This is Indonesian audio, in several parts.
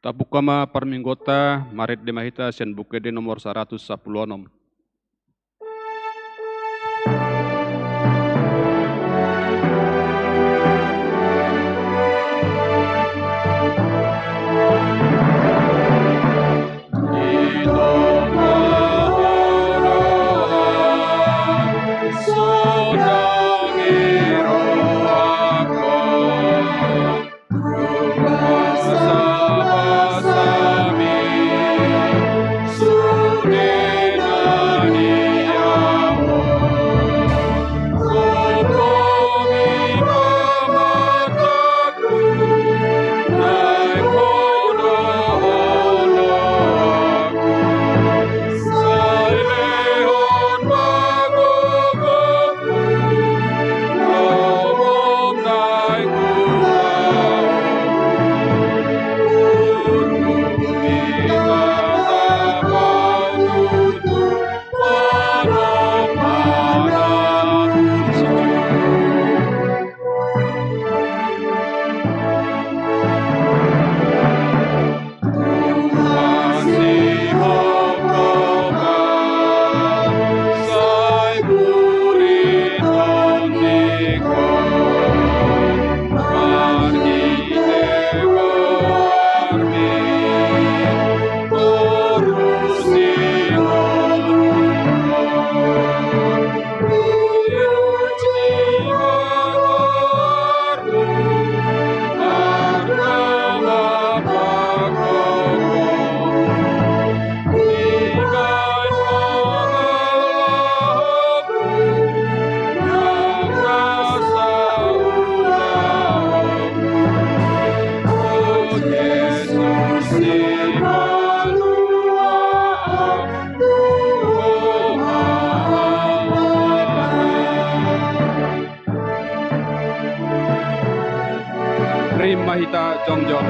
Tapukama Parminggota Marit de Mahita Sian Bukede nomor 116. Mahita Jongjong.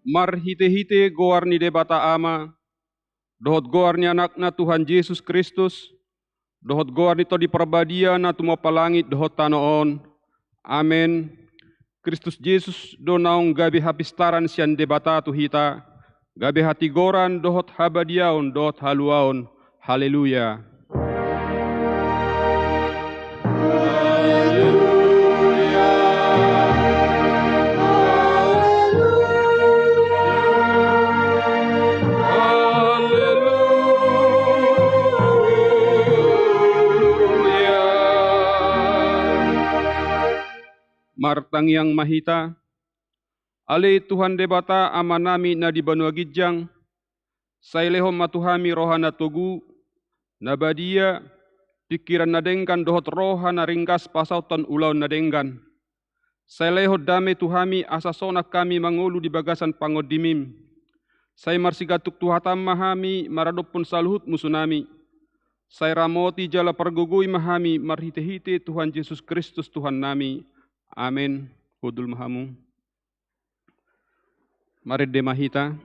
Mar hite-hite goar ni debata ama, dohot goar ni anakna Tuhan Yesus Kristus, dohot goar ni to di perbadia na tumo palangit dohot tanoon. Amen. Kristus Yesus do naung gabi hapistaran sian debata tu hita, gabi hati goran dohot habadiaon dohot haluaon. Haleluya. Martang yang mahita, ale Tuhan debata amanami na di Banua Gijang, sailehom matuhami rohana tugu, nabadia, pikiran nadengkan dohot rohana ringkas pasautan ulau nadengkan, Saya lehot dame tuhami asa sonak kami mangulu di bagasan pangodimim. Saya marsigatuk tuhatam mahami maradopun saluhut musunami. Saya ramoti jala pergugui mahami marhite-hite Tuhan Yesus Kristus Tuhan nami. Amin. Hudul mahamu. Mari demahita.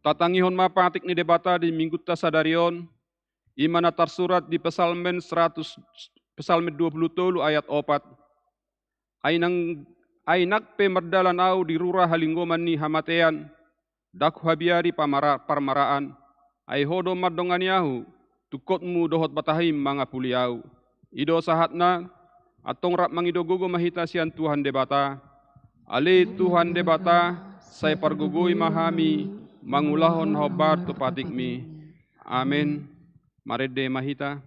Tatangihon mapatik ni debata di minggu tasadarion, imana tersurat di Psalmen 20 ayat 4. Ainak pe merdalan au di rura halinggoman ni hamatean, dak habiari parmaraan, ai hodo madongan yahu, tukotmu dohot batahim mga puliau. Ido sahatna, atong rap mangido gugo mahitasian Tuhan debata, ali Tuhan debata, saya pergugui mahami, mangulahon hobar tupatikmi. Amin. Marede mahita.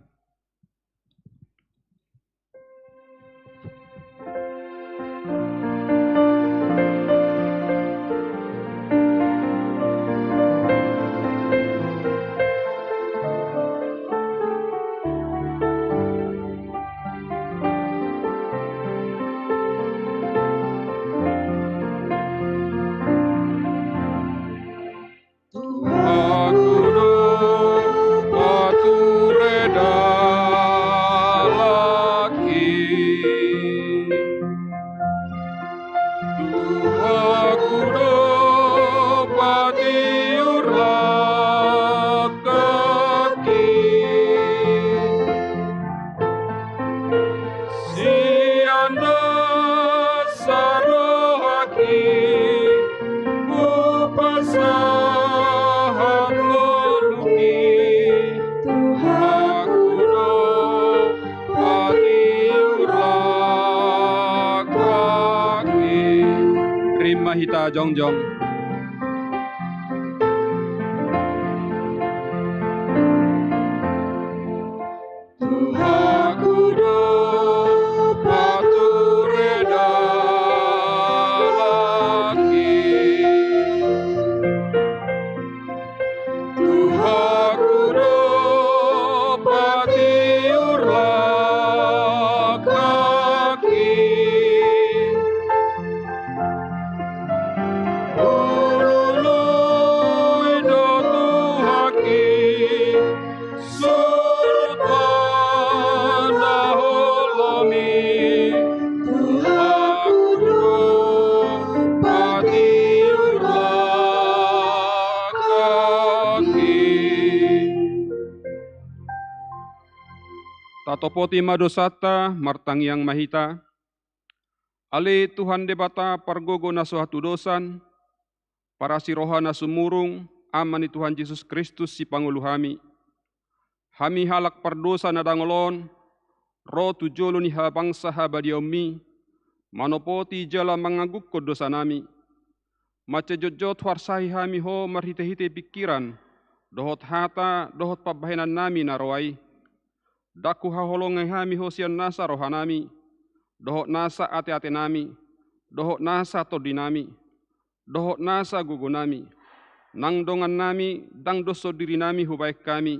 Hita jongjong. Tatopoti madosata martangiang mahita. Ali Tuhan debata pargogo na suatu dosan, para siroha na sumurung, amani Tuhan Yesus Kristus si panguluhami. Hami halak pardosa na dangolon, ro tujolo ni habangsa habadiomi, manopoti jala mangaguk ko dosa nami. Macejojot warsahi hami ho marhite-hite pikiran, dohot hata, dohot pabahenan nami naroai. Daku haholongai hami hosian nasa rohanami, dohot nasa ate-ate nami, dohot nasa todinami, dohot nasa gugunami, nang dongan nami, dang doso diri nami hubaik kami.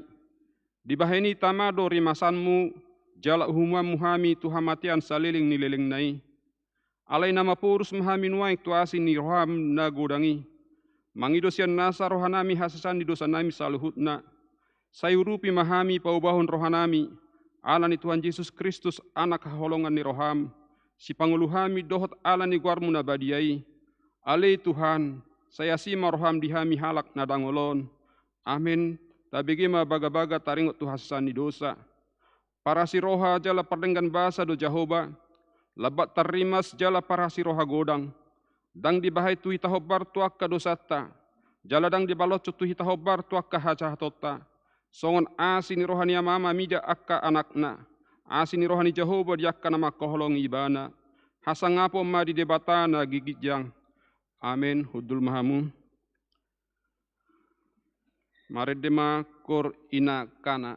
Dibaheni tamado rimasanmu, jala humamu hami tuhamatian saliling nililing nai. Alay nama purus mahami nuaik tuasin ni roham na gudangi. Mangidosian nasa rohanami hasasan di dosa nami saluhutna. Sayurupi mahami paubahon rohanami, ala ni Tuhan Yesus Kristus anak haholongan ni roham, si panguluhami dohot ala ni guarmu nabadiai. Ale Tuhan, saya sima roham dihami halak nadangolon. Amin. Tabigi baga-baga taringot tu hasani dosa. Para si roha jala perdenggan bahasa do Jahoba. Labat tarimas jala para si roha godang. Dang dibahai tu hitahobar tuakka dosata. Jala dang dibalot tu hitahobar tuakka hacah tota. Songon asini rohani mama mida akka anakna. Asini rohani Jahoba diakka nama koholong ibana. Hasangapo ma di debatana gigit jang. Amin. Hudul mahamu. Maredema kor ina kana.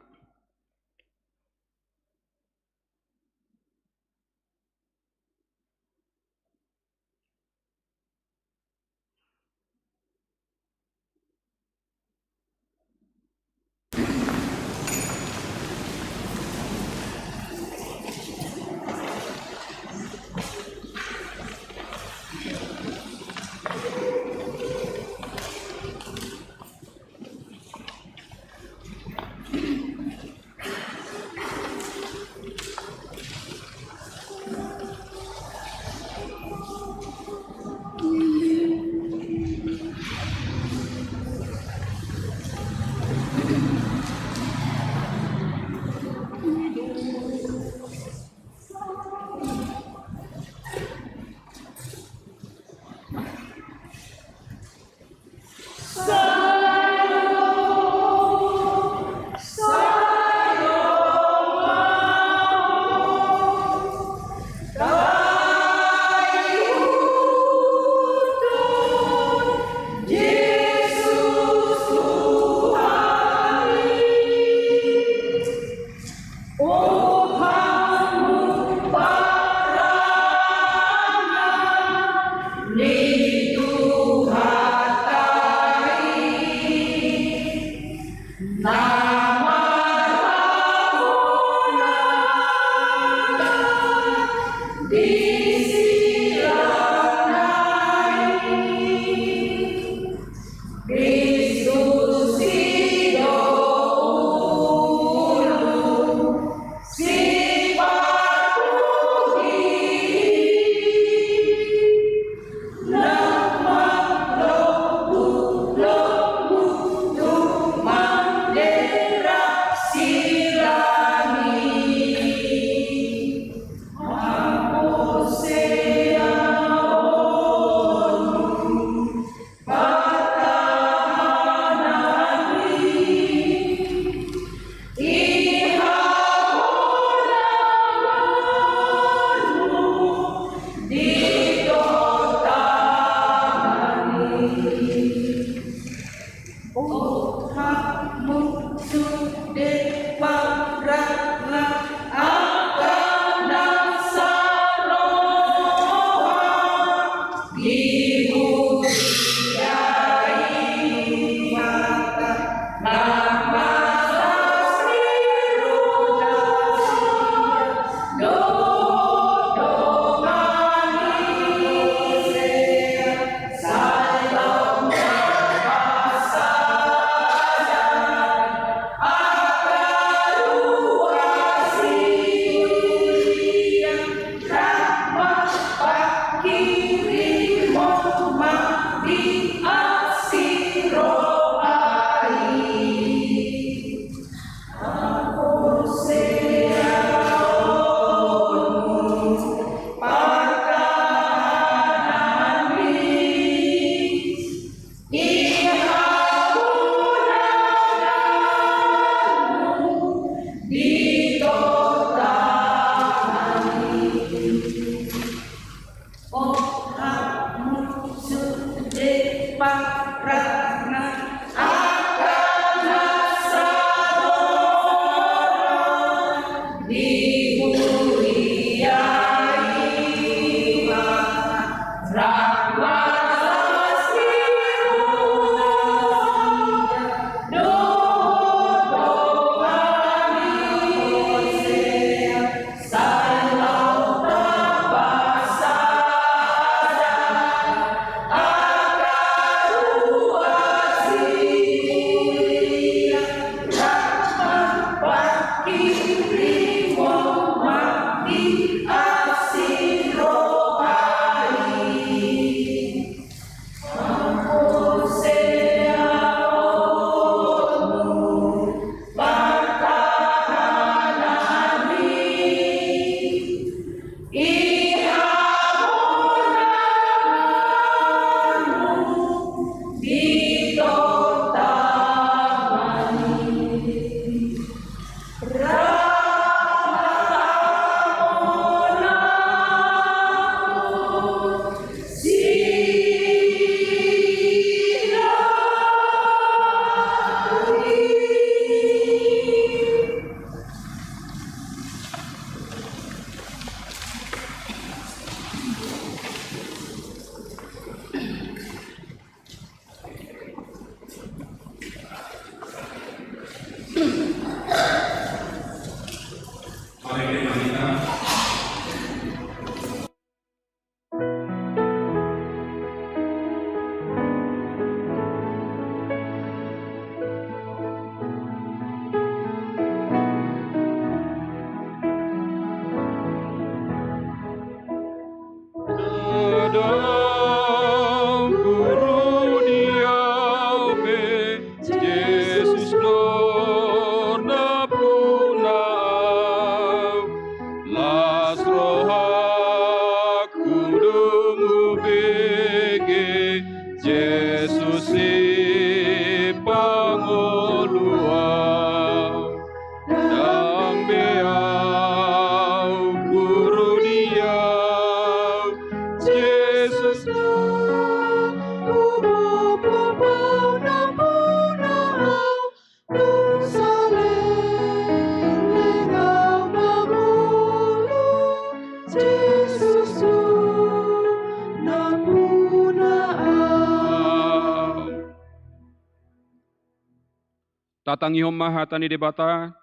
Satangi homma hatani debata,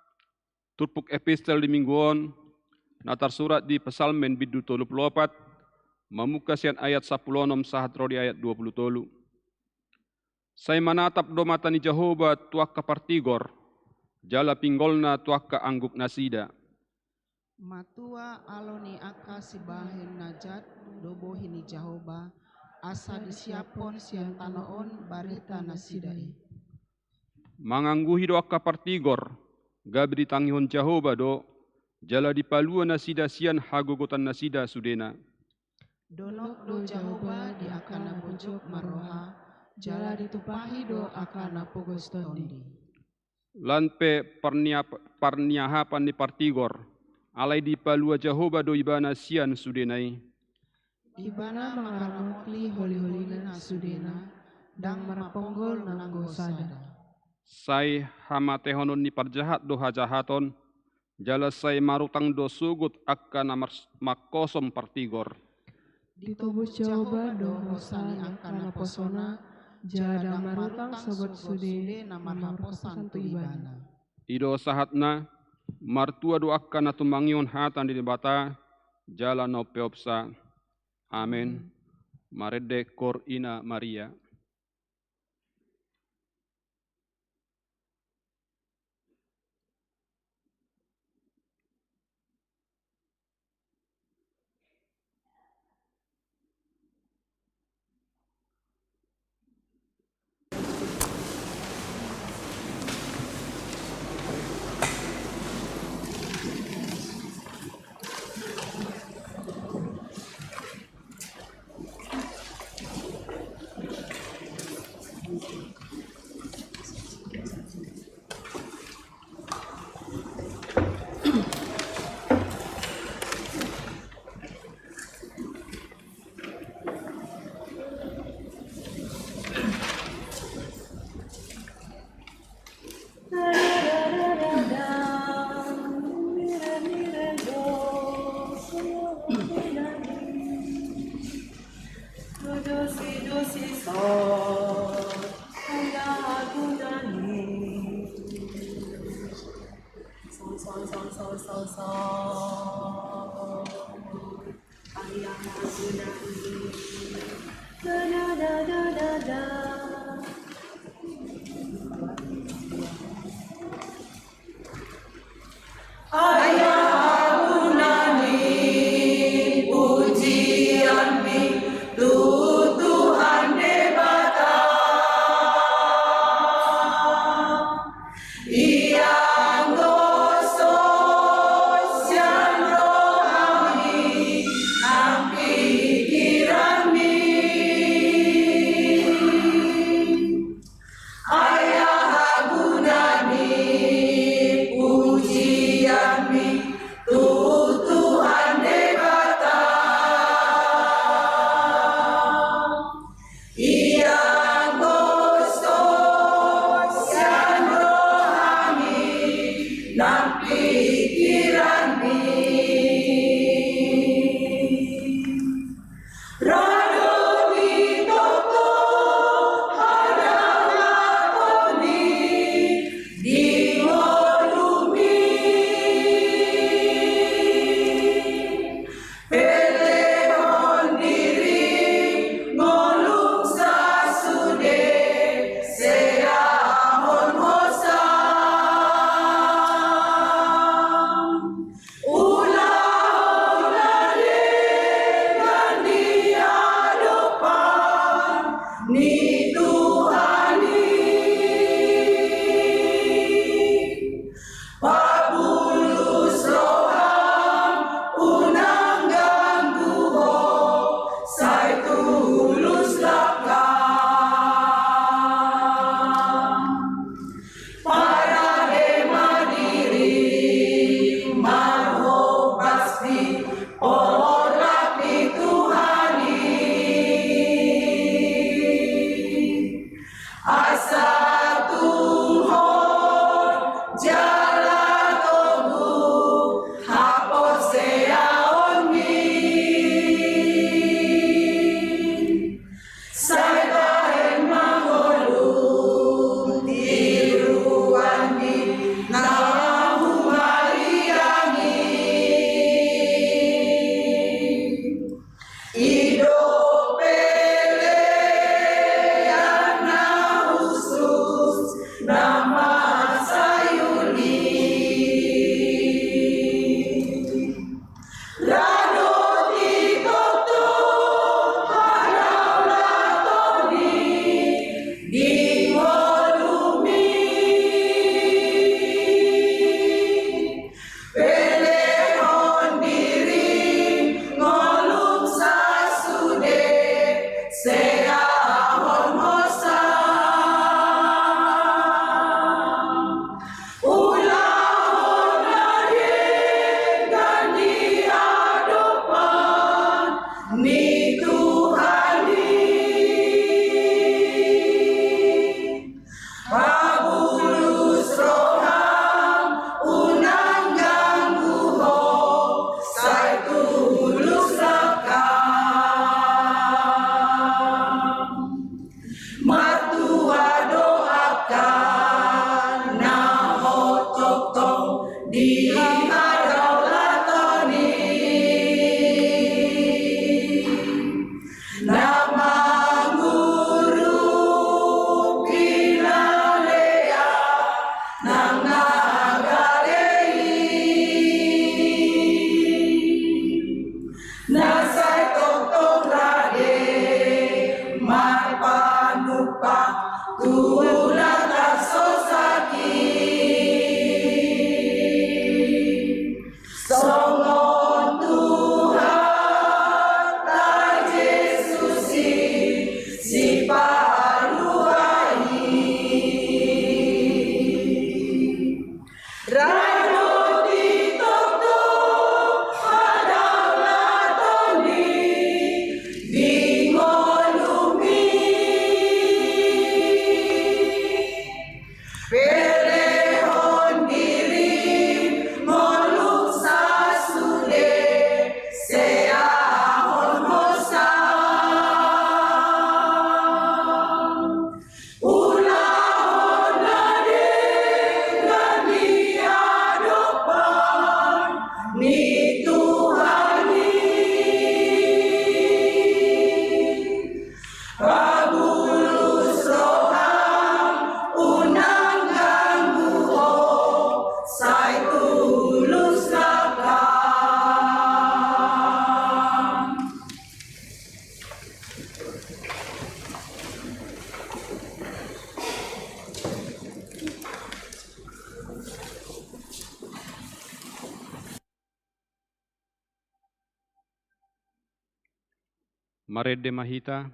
turpuk epistel di mingguon, natar surat di pesalmen bidu tolu pelopat, mamuka sian ayat 10 sahat rodi ayat 20 tolu. Saya manatap do matani Jehovah tuak kapartigor, jala pinggolna tuak ka angguk nasida. Matua aloni aka sibahin najat dobo hini Jehovah, asa disiapon sian tanoon barita nasidai. Mangangguhi do akka partigor, gabri tangihon Jehovah do, jala dipalua nasida sian hagogotan nasida sudena. Donok do Jehovah di akana bojok maroha, jala ditupahi do akana pogos tondi. Lanpe parniahapan di partigor, alai dipalua Jehovah do ibana sian sudenai. Ibana mangaramoti holi-holina sudena, dang maraponggol nanggo sada. Sai hamatehonon ni parjahat do hajahaton, jala sai marutang do sugut akana makosom partigor. Ditobus Jehovah do hosani akana posona, jala marutang sobat sude na marhaposan tu ibana. Ido sahatna, martua do akana tumangion hatan di bata, jala no peopsa. Amen. Marede kor ina Maria. Marede Mahita.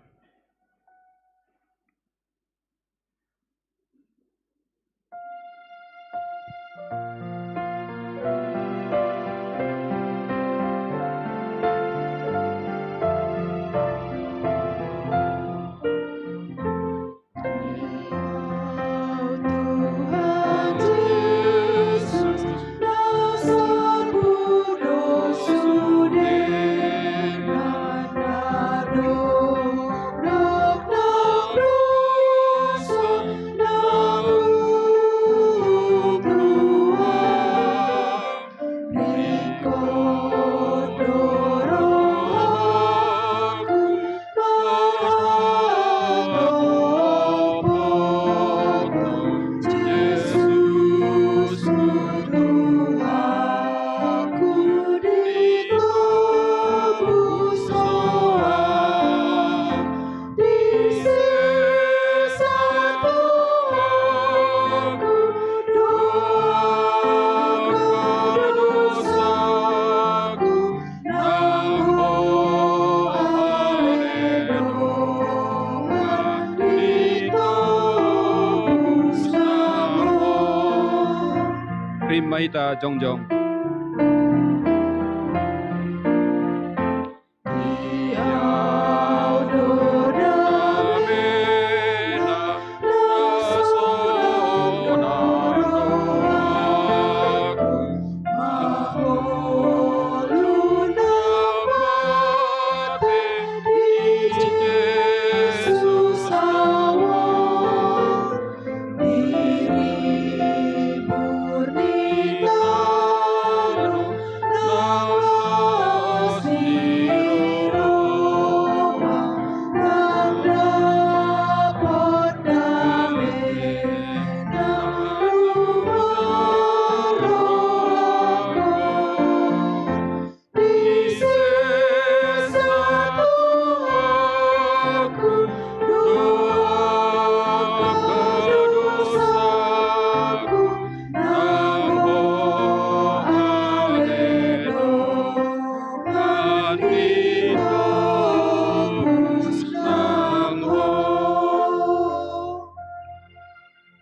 Mahita Jongjong.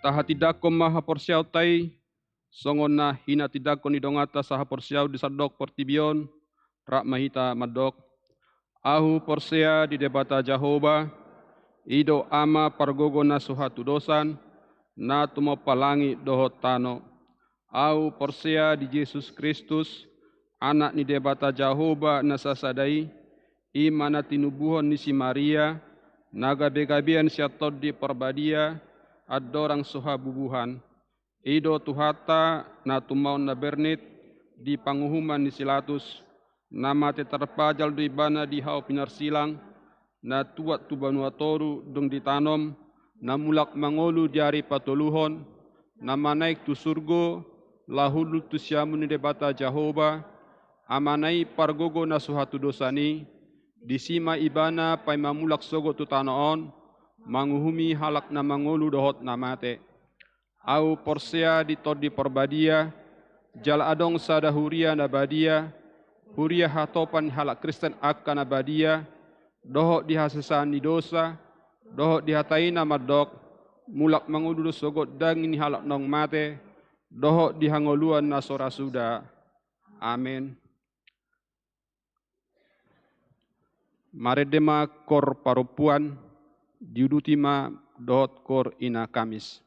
Taha tidako maha porsiau tai, songona hina tidako ni dongata saha porsiau di sadok portibion, rak mahita madok. Ahu porsea di debata Jahoba, ido ama pargogo na suhatu dosan, na tumo palangi dohot tano. Ahu porsea di Yesus Kristus, anak ni debata Jahoba na sasadai, imana tinubuhon ni si Maria, naga begabian siatod di perbadia, adorang soha bubuhan, Ido tuhata na tumaon na bernit di panguhuman ni Silatus, nama te terpajal do ibana di hau pinarsilang, na tuat tu banua toru dong ditanom, na mulak mangolu diari patoluhon, na manaik tu surgo, lahulu tu siamun di debata Jehovah, amanai pargogo na suhatu dosani, disima ibana pai mamulak sogo tu tanoon, manguhumi halak na mangolu dohot namate. Au porsea di todi porbadia, jal adong sada huria na badia, huria hatopan halak Kristen akan abadia, dohok dihasesan di dosa, dohok dihatai nama dok, mulak mangudu sogot dangin halak nong mate, dohok dihangoluan nasora suda. Amin. Maredema kor parupuan, diudutima dohot kor ina kamis.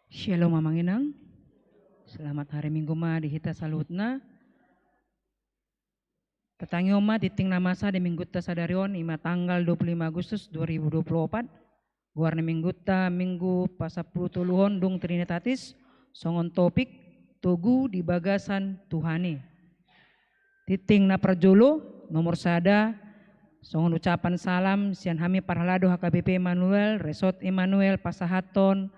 Shalom Mamanginang. Selamat hari Minggu ma di hita salutna. Tatangyo ma titing na masa di minggu ta sadarion ima tanggal 25 Agustus 2024. Guarna minggu ta minggu pasapuluh tuluhon dung Trinitatis. Songon topik Tugu di bagasan Tuhani. Titing na perjolo nomor sada. Songon ucapan salam sian hami parhalado HKBP Emmanuel, Resort Emmanuel Pasahaton.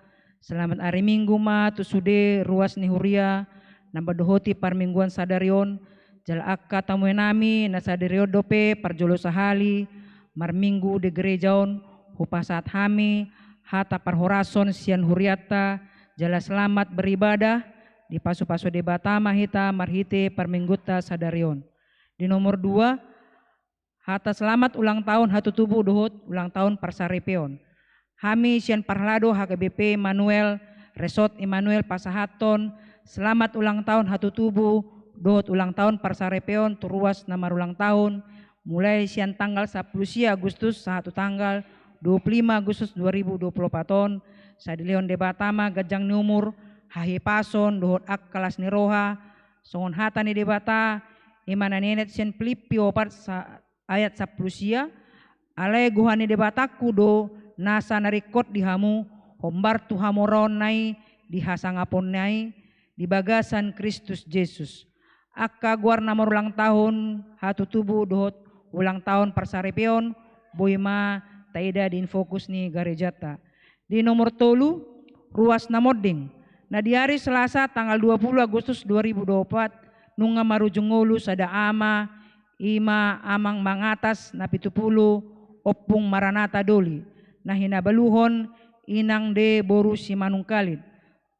Selamat hari Minggu ma tusude ruas ni huria namba dohoti parmingguan sadarion jal akka tamuenami na sadario dope parjolo sahali marminggu de gerejaon hupasat hami hata parhorason sian huriata jala selamat beribadah di pasu-pasu de batama hita marhite parmingguta sadarion. Di nomor 2 hata selamat ulang tahun hatu tubuh dohot ulang tahun parsarepeon. Hami sian parhalado HKBP Emmanuel, Resort Emmanuel Pasahaton, selamat ulang tahun hatu tubuh, dohot ulang tahun parsarepeon turuas namar ulang tahun, mulai sian tanggal 10 Agustus satu tanggal 25 Agustus 2024 sadileon debatama gajang ni umur, hahi pason, dohot ak kalas ni roha, songon hata ni debata, imana nenet sian pelipi opat ayat 10 alai guhani debataku do nasa narikot di hamu hombar tu hamoron nai di hasangapon nai di bagasan Kristus Yesus. Akka guar namor ulang tahun hatu tubuh dohot ulang tahun parsarepeon boima taida di infokus ni garejata. Di nomor tolu ruas namoding. Nah di hari Selasa tanggal 20 Agustus 2024 nunga marujungolu sada ama ima amang mangatas na 70 opung maranata doli. Nah hinabaluhon inang de boru si manungkalit.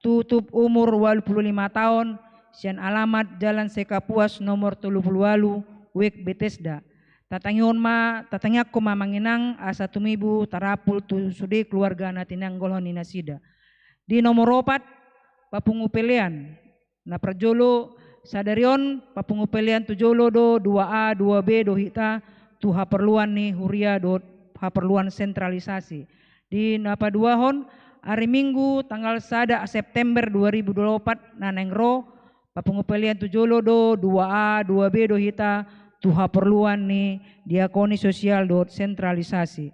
Tutup umur 25 tahun sian alamat Jalan Sekapuas nomor 38 Wek Bethesda. Tatangyon ma tatangyak ko mamanginang asa tumibu tarapul tu sude keluarga natinang golhon inasida. Di nomor 4 papungupelean. Na perjolo sadarion papungupelean tu jolo do 2A 2B do hita tu haperluan ni huria do haperluan sentralisasi. Di napa duahon hari Minggu tanggal 1 September 2024 nanengro papungupelian tujolo do 2A 2B do hita tu haperluan ni diakoni sosial do sentralisasi.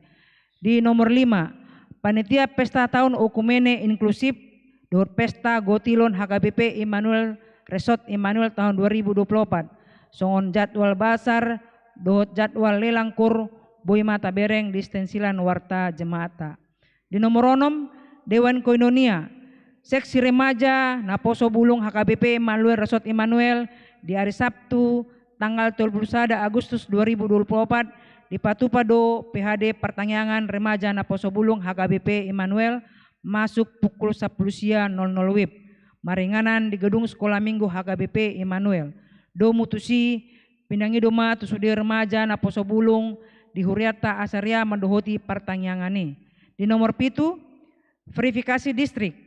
Di nomor 5 panitia pesta tahun okumene inklusif do pesta gotilon HKBP Emmanuel Resort Emmanuel tahun 2024. Songon jadwal basar do jadwal lelangkur boy mata bereng distensilan warta jemaata. Di nomor 6 Dewan Koinonia seksi remaja Naposo Bulung HKBP Emmanuel Resort Emmanuel di hari Sabtu tanggal 31 Agustus 2024 di Patupado PHD Pertanyaan Remaja Naposo Bulung HKBP Emmanuel masuk pukul 10.00 WIB maringanan di gedung sekolah minggu HKBP Emmanuel. Do mutusi pindangi doma tusudi remaja Naposo Bulung di huriata asaria mendohoti pertanyaan. Di nomor 7 verifikasi distrik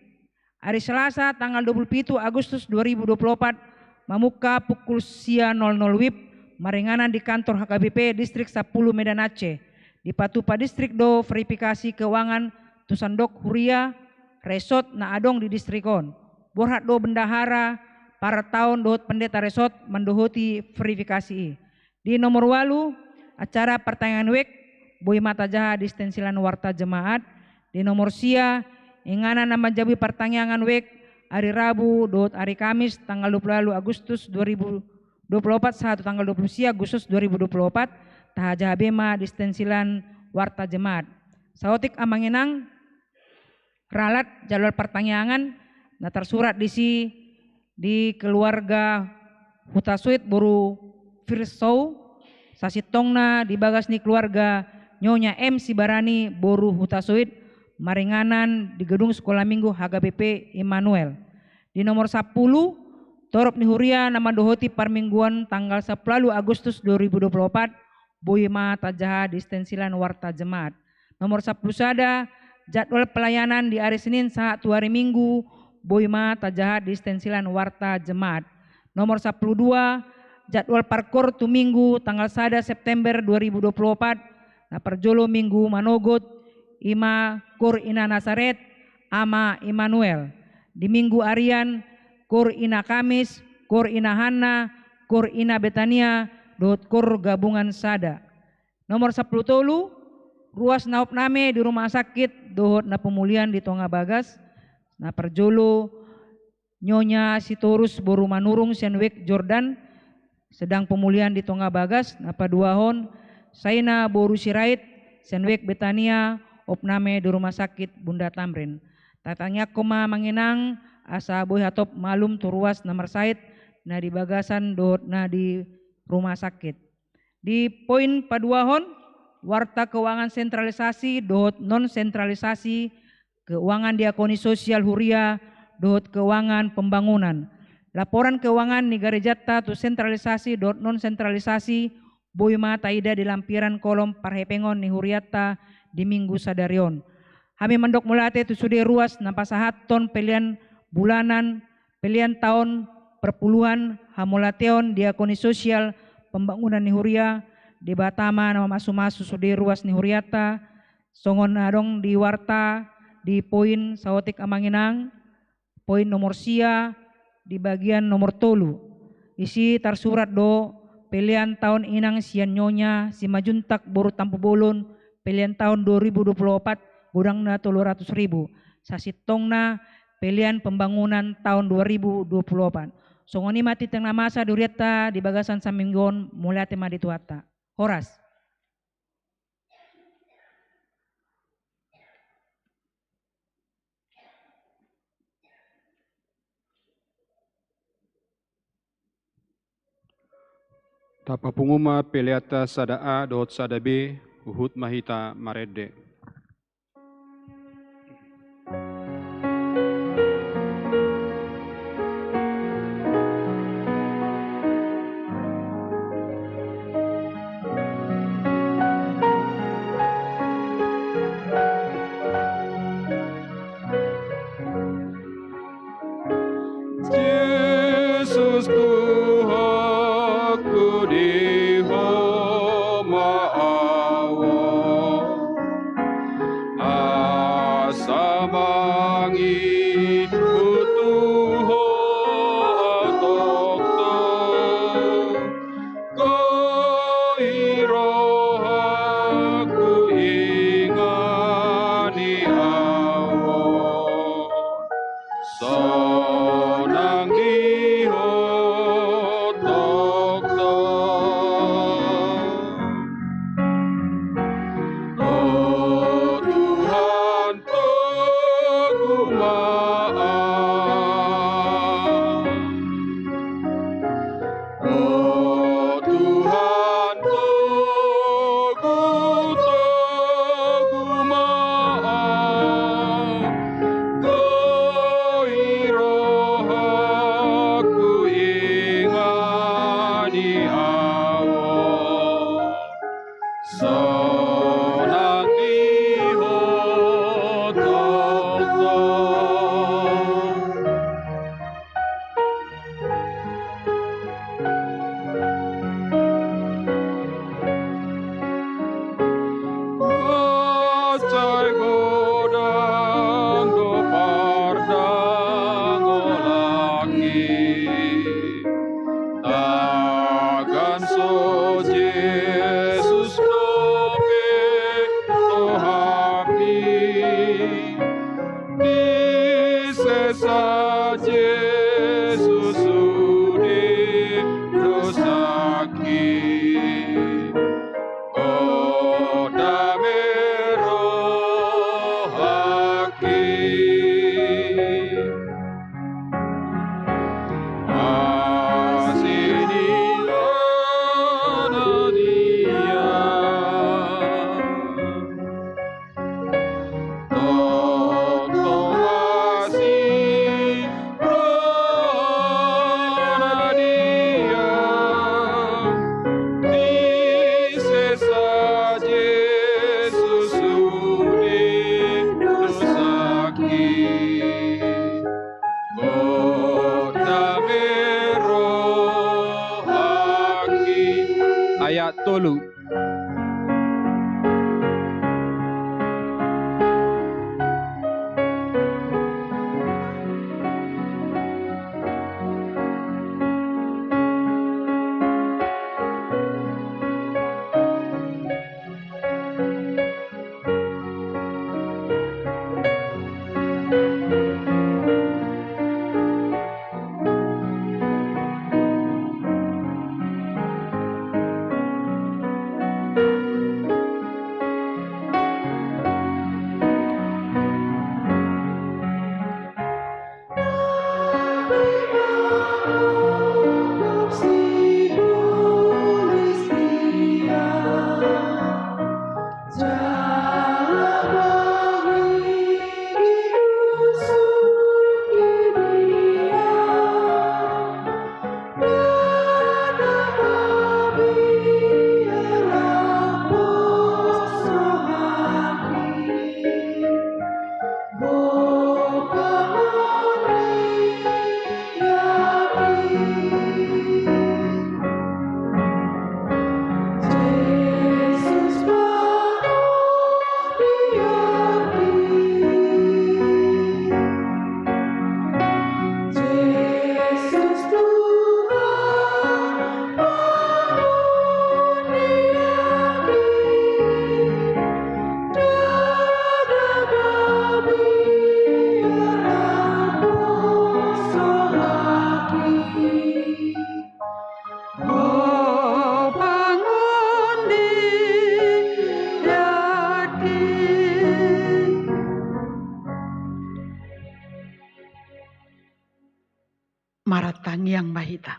hari Selasa tanggal 27 Agustus 2024 memuka pukul 00.00 WIB maringanan di kantor HKBP distrik 10 Medan Aceh di Patupa distrik do verifikasi keuangan tusandok huria resort na adong di distrikon borhat do bendahara para tahun dohot pendeta resort mendohoti verifikasi. Di nomor 8 acara pertanyaan wek boy mata jaha distensilan warta jemaat. Di nomor sia ingana nama jabi pertanyaan wek hari Rabu dot hari Kamis tanggal 20 Agustus 2024 satu tanggal 20 Agustus 2024 tahaja bema distensilan warta jemaat. Saotik amanginang ralat jalur pertanyaan na tersurat di keluarga Hutasuit boru Firsau sasitongna di bagas ni keluarga Nyonya M Sibarani boru Hutasuit maringanan di gedung sekolah minggu HKBP Emmanuel. Di nomor 10 torop ni huria nama dohoti parmingguan tanggal 10 Agustus 2024 boima tajaha distensilan warta jemaat. Nomor 10 sada jadwal pelayanan di hari Senin saat hari Minggu boima tajaha distensilan warta jemaat. Nomor 12 jadwal parkor tu Minggu tanggal 1 September 2024 na perjolo Minggu manogot ima kur ina Nasaret ama Emmanuel. Di Minggu Arian, Kur Ina Kamis, Kur Ina Hana, Kur Ina Betania, dohot Kur Gabungan Sada. Nomor 10 tolu, ruas naop name di rumah sakit, dohot na pemulihan di Tonga Bagas, na perjolo, Nyonya Sitorus Boru Manurung Senwek Jordan, sedang pemulihan di Tonga Bagas, na paduahon, Saina Boru Sirait, Senwek Betania, opname di rumah sakit Bunda Tamrin. Tatanya koma manginang asa boy hatop malum turuas nomor sait na di bagasan dohot na di rumah sakit. Di poin paduahon warta keuangan sentralisasi dohot non sentralisasi, keuangan diakoni sosial huria dohot keuangan pembangunan. Laporan keuangan negara jata tu sentralisasi dohot non sentralisasi boy mata ida di lampiran kolom parhepengon ni huriata di Minggu Sadarion. Kami mendok mulate tu sudah ruas nampasahat ton pilihan bulanan, pilihan tahun perpuluhan hamulateon diakoni sosial pembangunan ni huria di Batama nama masu-masu sudah ruas ni huriata songon adong di warta di poin sawotik amanginang poin nomor sia di bagian nomor tolu isi tersurat do pilihan tahun inang sian nyonya si majuntak boru tampu bolon pilihan tahun 2024 gudangna 300.000 sasitongna pilihan pembangunan tahun 2024 songoni mati tengah masa duriata di bagasan saminggon mulai tema dituata Horas. Tapa punguma peliata sada A dohot sada B uhut mahita marede. Yesus Tuhanku di homa awal asa mangi kutuho atokto koirohaku ingani awal sonang dihotokto oh Tuhan pegumaan oh Tuhan pegumaan koirohaku ingani awal sonang dihotokto Bacai godang do pardang olangi tagan so Jesus lope tohapi di sesa Jesus sudi dosaki Koda merohaki asini ana dia Toto asih rohana dia di sesa Jesus sudi dosaki Koda merohaki ayat tolu maratang yang mahita.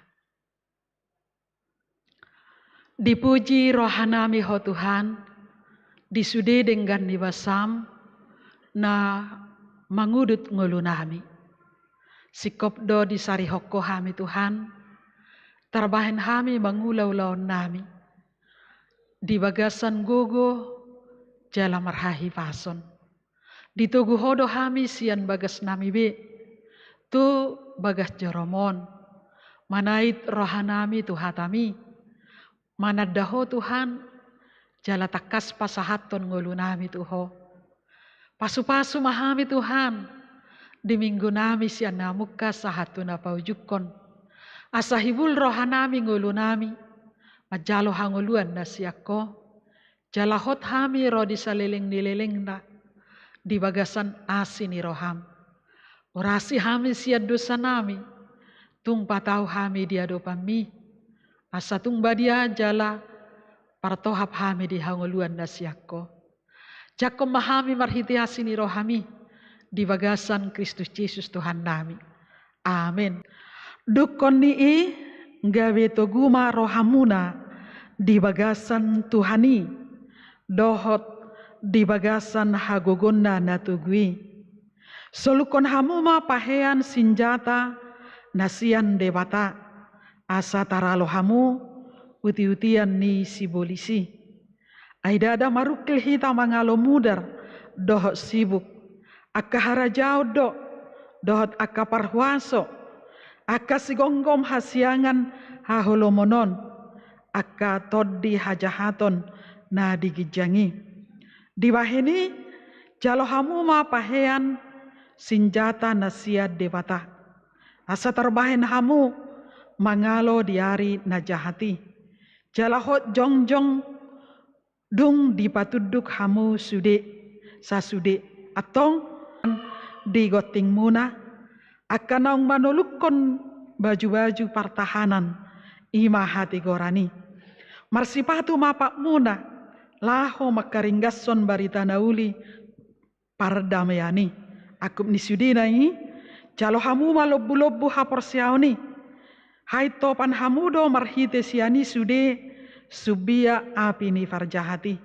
Dipuji rohanami ho Tuhan, disude dengan niwasam, na mangudut ngulunami. Sikopdo disari hoko hami Tuhan, tarbahen hami mangulaw-law nami. Di bagasan gogo, jala marhahi pason. Ditugu hodo hami sian bagas nami be, tu bagas joromon. Manait rohanami tuhatami. Manadaho Tuhan, jala takas pasahaton ngulunami tuho. Pasu-pasu mahami Tuhan, di minggu nami sian namuka sahatun paujukon. Asahibul rohanami ngulunami, majalo hanguluan na siyako. Jalahot hami ro di saliling nililing na, di bagasan asin ni roham. Orasi hami sian dosa nami, tung patau hami diado pami. Asa tung badia jala partohap hami di hanguluan na siyako. Jakom mahami marhiti asin ni rohami, di bagasan Kristus Yesus Tuhan nami. Amin. Dukon nii gawe toguma rohamuna di bagasan Tuhani, dohot di bagasan hagogonna na tugui. Solukon hamuma pahean sinjata nasian debata, asa taralo hamu uti-utian ni sibolisi. Aidada marukil hita mangalo mudar dohot sibuk. Akka harajao dohot akka parhuaso. Akka sigonggom hasiangan haholomonon. Akka toddi hajahaton na digijangi. Diwahini jalo hamu ma pahean sinjata nasia debata. Asa terbahen hamu mangalo diari najahati. Jalahot jongjong dung dipatuduk hamu sude sasude atong di goting muna akan naung manulukon baju-baju pertahanan ima hati gorani. Marsipatu mapak muna laho makaringgason barita nauli pardamaiani. Akup ni sudina ini jalo hamu malobbu-lobbu haporsiaoni. Hai topan hamudo marhite siani sude subia api ni farjahati.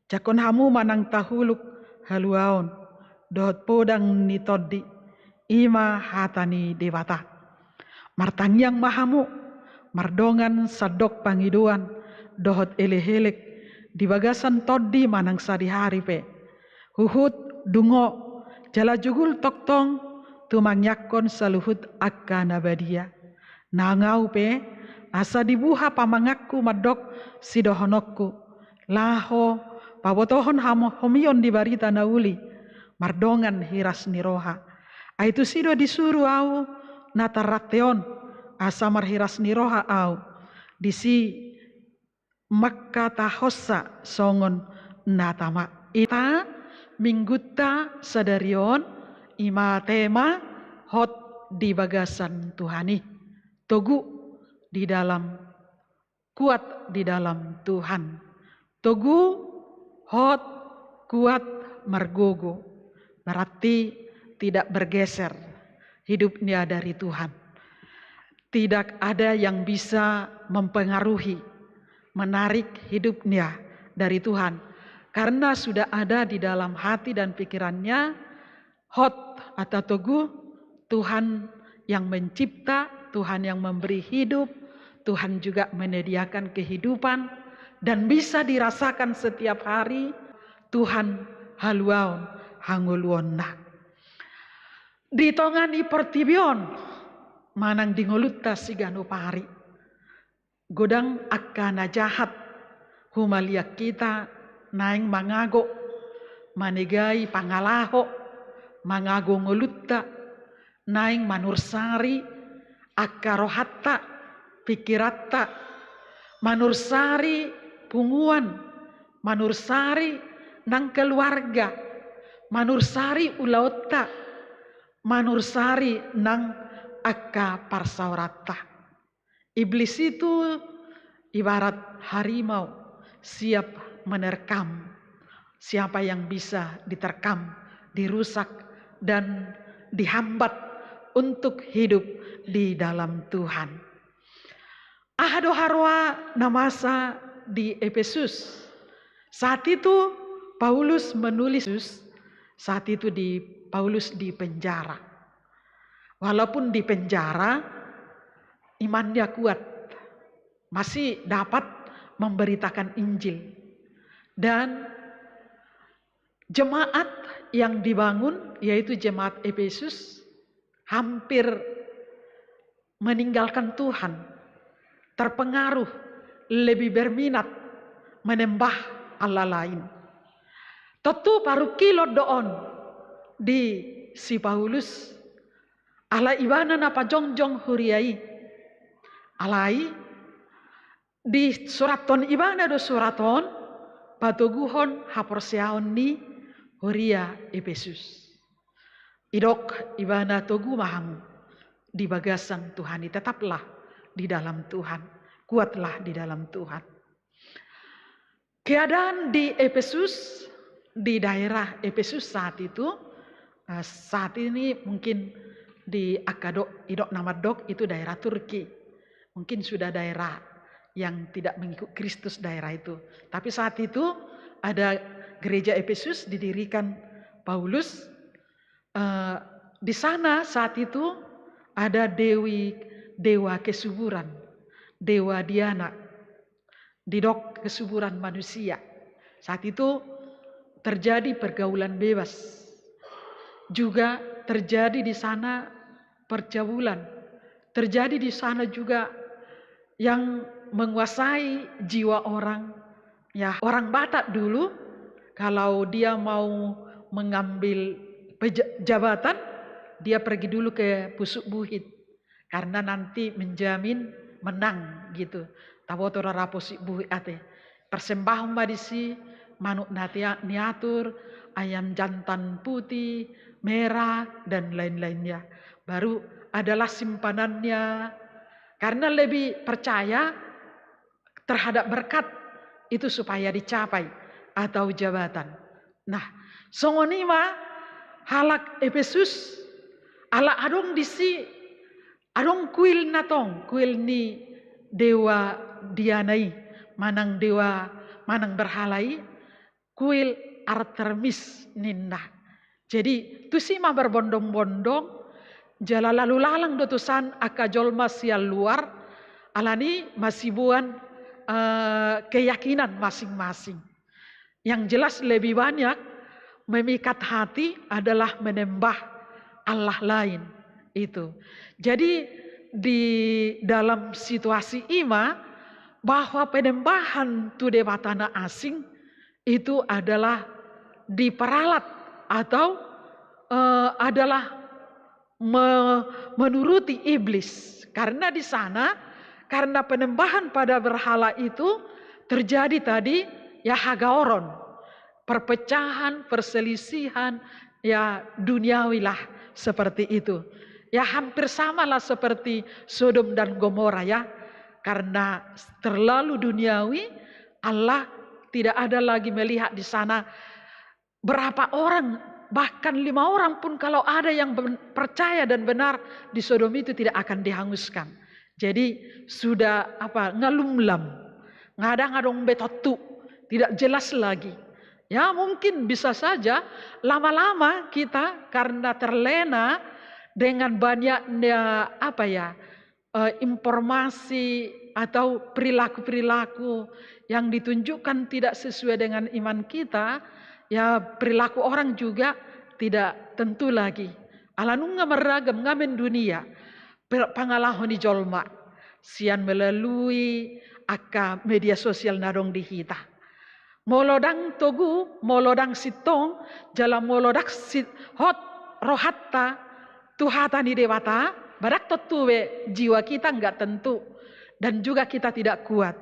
Jakon hamu manang tahuluk haluaon. Dohot podang ni toddi ima hatani dewata. Martangyang mahamu mardongan sadok pangiduan dohot elehelek di bagasan toddi manang sadihari pe. Huhut dungo jala jugul toktong tumangyakon saluhut akka nabadia. Nangau pe asa dibuha pamangaku madok sidohonokku. Laho pabotohon homion di barita nauli. Mardongan hiras niroha. Aitu sido disuruh au natarateon asa marhiras niroha au. Disi makka tahossa songon natama. Ita mingguta sadarion ima tema hot di bagasan Tuhani. Togu di dalam, kuat di dalam Tuhan. Togu, hot, kuat, margogo. Berarti tidak bergeser hidupnya dari Tuhan. Tidak ada yang bisa mempengaruhi, menarik hidupnya dari Tuhan. Karena sudah ada di dalam hati dan pikirannya, hot atau togu, Tuhan yang mencipta, Tuhan yang memberi hidup, Tuhan juga menyediakan kehidupan dan bisa dirasakan setiap hari. Tuhan haluaon hanguluon na. Di tongani pertibion manang dingolutta sigano pari. Godang akana jahat humaliak kita naing mangago manegai pangalaho mangago ngolutta naing manursari akarohatta pikiratta manursari punguan manursari nang keluarga manursari ulaotta manursari nang akka parsaurata. Iblis itu ibarat harimau siap menerkam siapa yang bisa diterkam, dirusak dan dihambat untuk hidup di dalam Tuhan. Ahado harwa namasa di Efesus. Saat itu Paulus menulis, saat itu Paulus di penjara. Walaupun di penjara, imannya kuat, masih dapat memberitakan Injil. Dan jemaat yang dibangun, yaitu jemaat Efesus, hampir meninggalkan Tuhan, terpengaruh, lebih berminat menyembah Allah lain. Tentu paru kilot doon di si Paulus, ala ibana napa jongjong huriai, alai di suraton ibana do suraton patoguhon haporseaon ni huria Efesus. Idok ibana togu mahamu di bagasan Tuhan, tetaplah di dalam Tuhan, kuatlah di dalam Tuhan. Keadaan di Efesus, di daerah Efesus saat itu, saat ini mungkin di Akadok, Idok Namadok itu daerah Turki. Mungkin sudah daerah yang tidak mengikut Kristus daerah itu. Tapi saat itu ada gereja Efesus didirikan Paulus. Di sana saat itu ada dewa kesuburan, dewa Diana, didok kesuburan manusia. Saat itu terjadi pergaulan bebas. Juga terjadi di sana percabulan. Terjadi di sana juga yang menguasai jiwa orang. Ya, orang Batak dulu kalau dia mau mengambil jabatan, dia pergi dulu ke pusuk buhit karena nanti menjamin menang gitu. Tabotora raposi buhit ate. Persembahan badisi, manuk niatur, ayam jantan putih, merah dan lain-lainnya. Baru adalah simpanannya. Karena lebih percaya terhadap berkat itu supaya dicapai atau jabatan. Nah, songonima halak Efesus ala adong disi adong kuil natong, kuil ni dewa Dianai, manang dewa manang berhalai, kuil Artemis ninna. Jadi tu si mah berbondong-bondong jala lalu lalang dotusan akajolma sial luar alani masibuan keyakinan masing-masing. Yang jelas lebih banyak memikat hati adalah menyembah Allah lain itu. Jadi di dalam situasi ima bahwa penyembahan tu dewa tanah asing itu adalah diperalat atau adalah menuruti iblis. Karena di sana, karena penyembahan pada berhala itu terjadi tadi ya hagaoron, perpecahan, perselisihan, ya duniawi lah seperti itu. Ya hampir samalah seperti Sodom dan Gomora ya. Karena terlalu duniawi, Allah tidak ada lagi melihat di sana berapa orang, bahkan 5 orang pun kalau ada yang percaya dan benar di Sodom itu tidak akan dihanguskan. Jadi sudah ngalumlam, ngadang-adong betotu, tidak jelas lagi. Ya mungkin bisa saja lama-lama kita karena terlena dengan banyaknya informasi atau perilaku-perilaku yang ditunjukkan tidak sesuai dengan iman kita, ya perilaku orang juga tidak tentu lagi. Alanunga meragam ngamen dunia, pangalahoni jolma, sian melalui media sosial nadong dihita. Molodang togu, molodang sitong, jala molodak hot rohatta, tuhatani dewata, barak totuwe jiwa kita enggak tentu. Dan juga kita tidak kuat.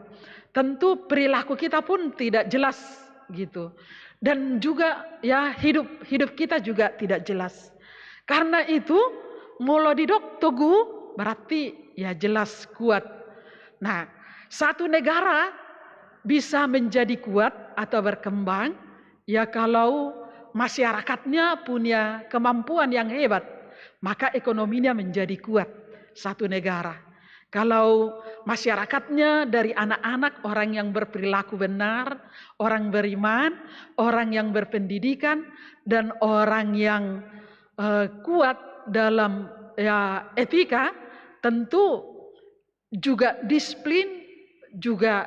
Tentu perilaku kita pun tidak jelas gitu. Dan juga ya hidup kita juga tidak jelas. Karena itu molodidok togu berarti ya jelas kuat. Nah, satu negara bisa menjadi kuat atau berkembang ya kalau masyarakatnya punya kemampuan yang hebat maka ekonominya menjadi kuat satu negara. Kalau masyarakatnya dari anak-anak orang yang berperilaku benar, orang beriman, orang yang berpendidikan, dan orang yang kuat dalam etika, tentu juga disiplin, juga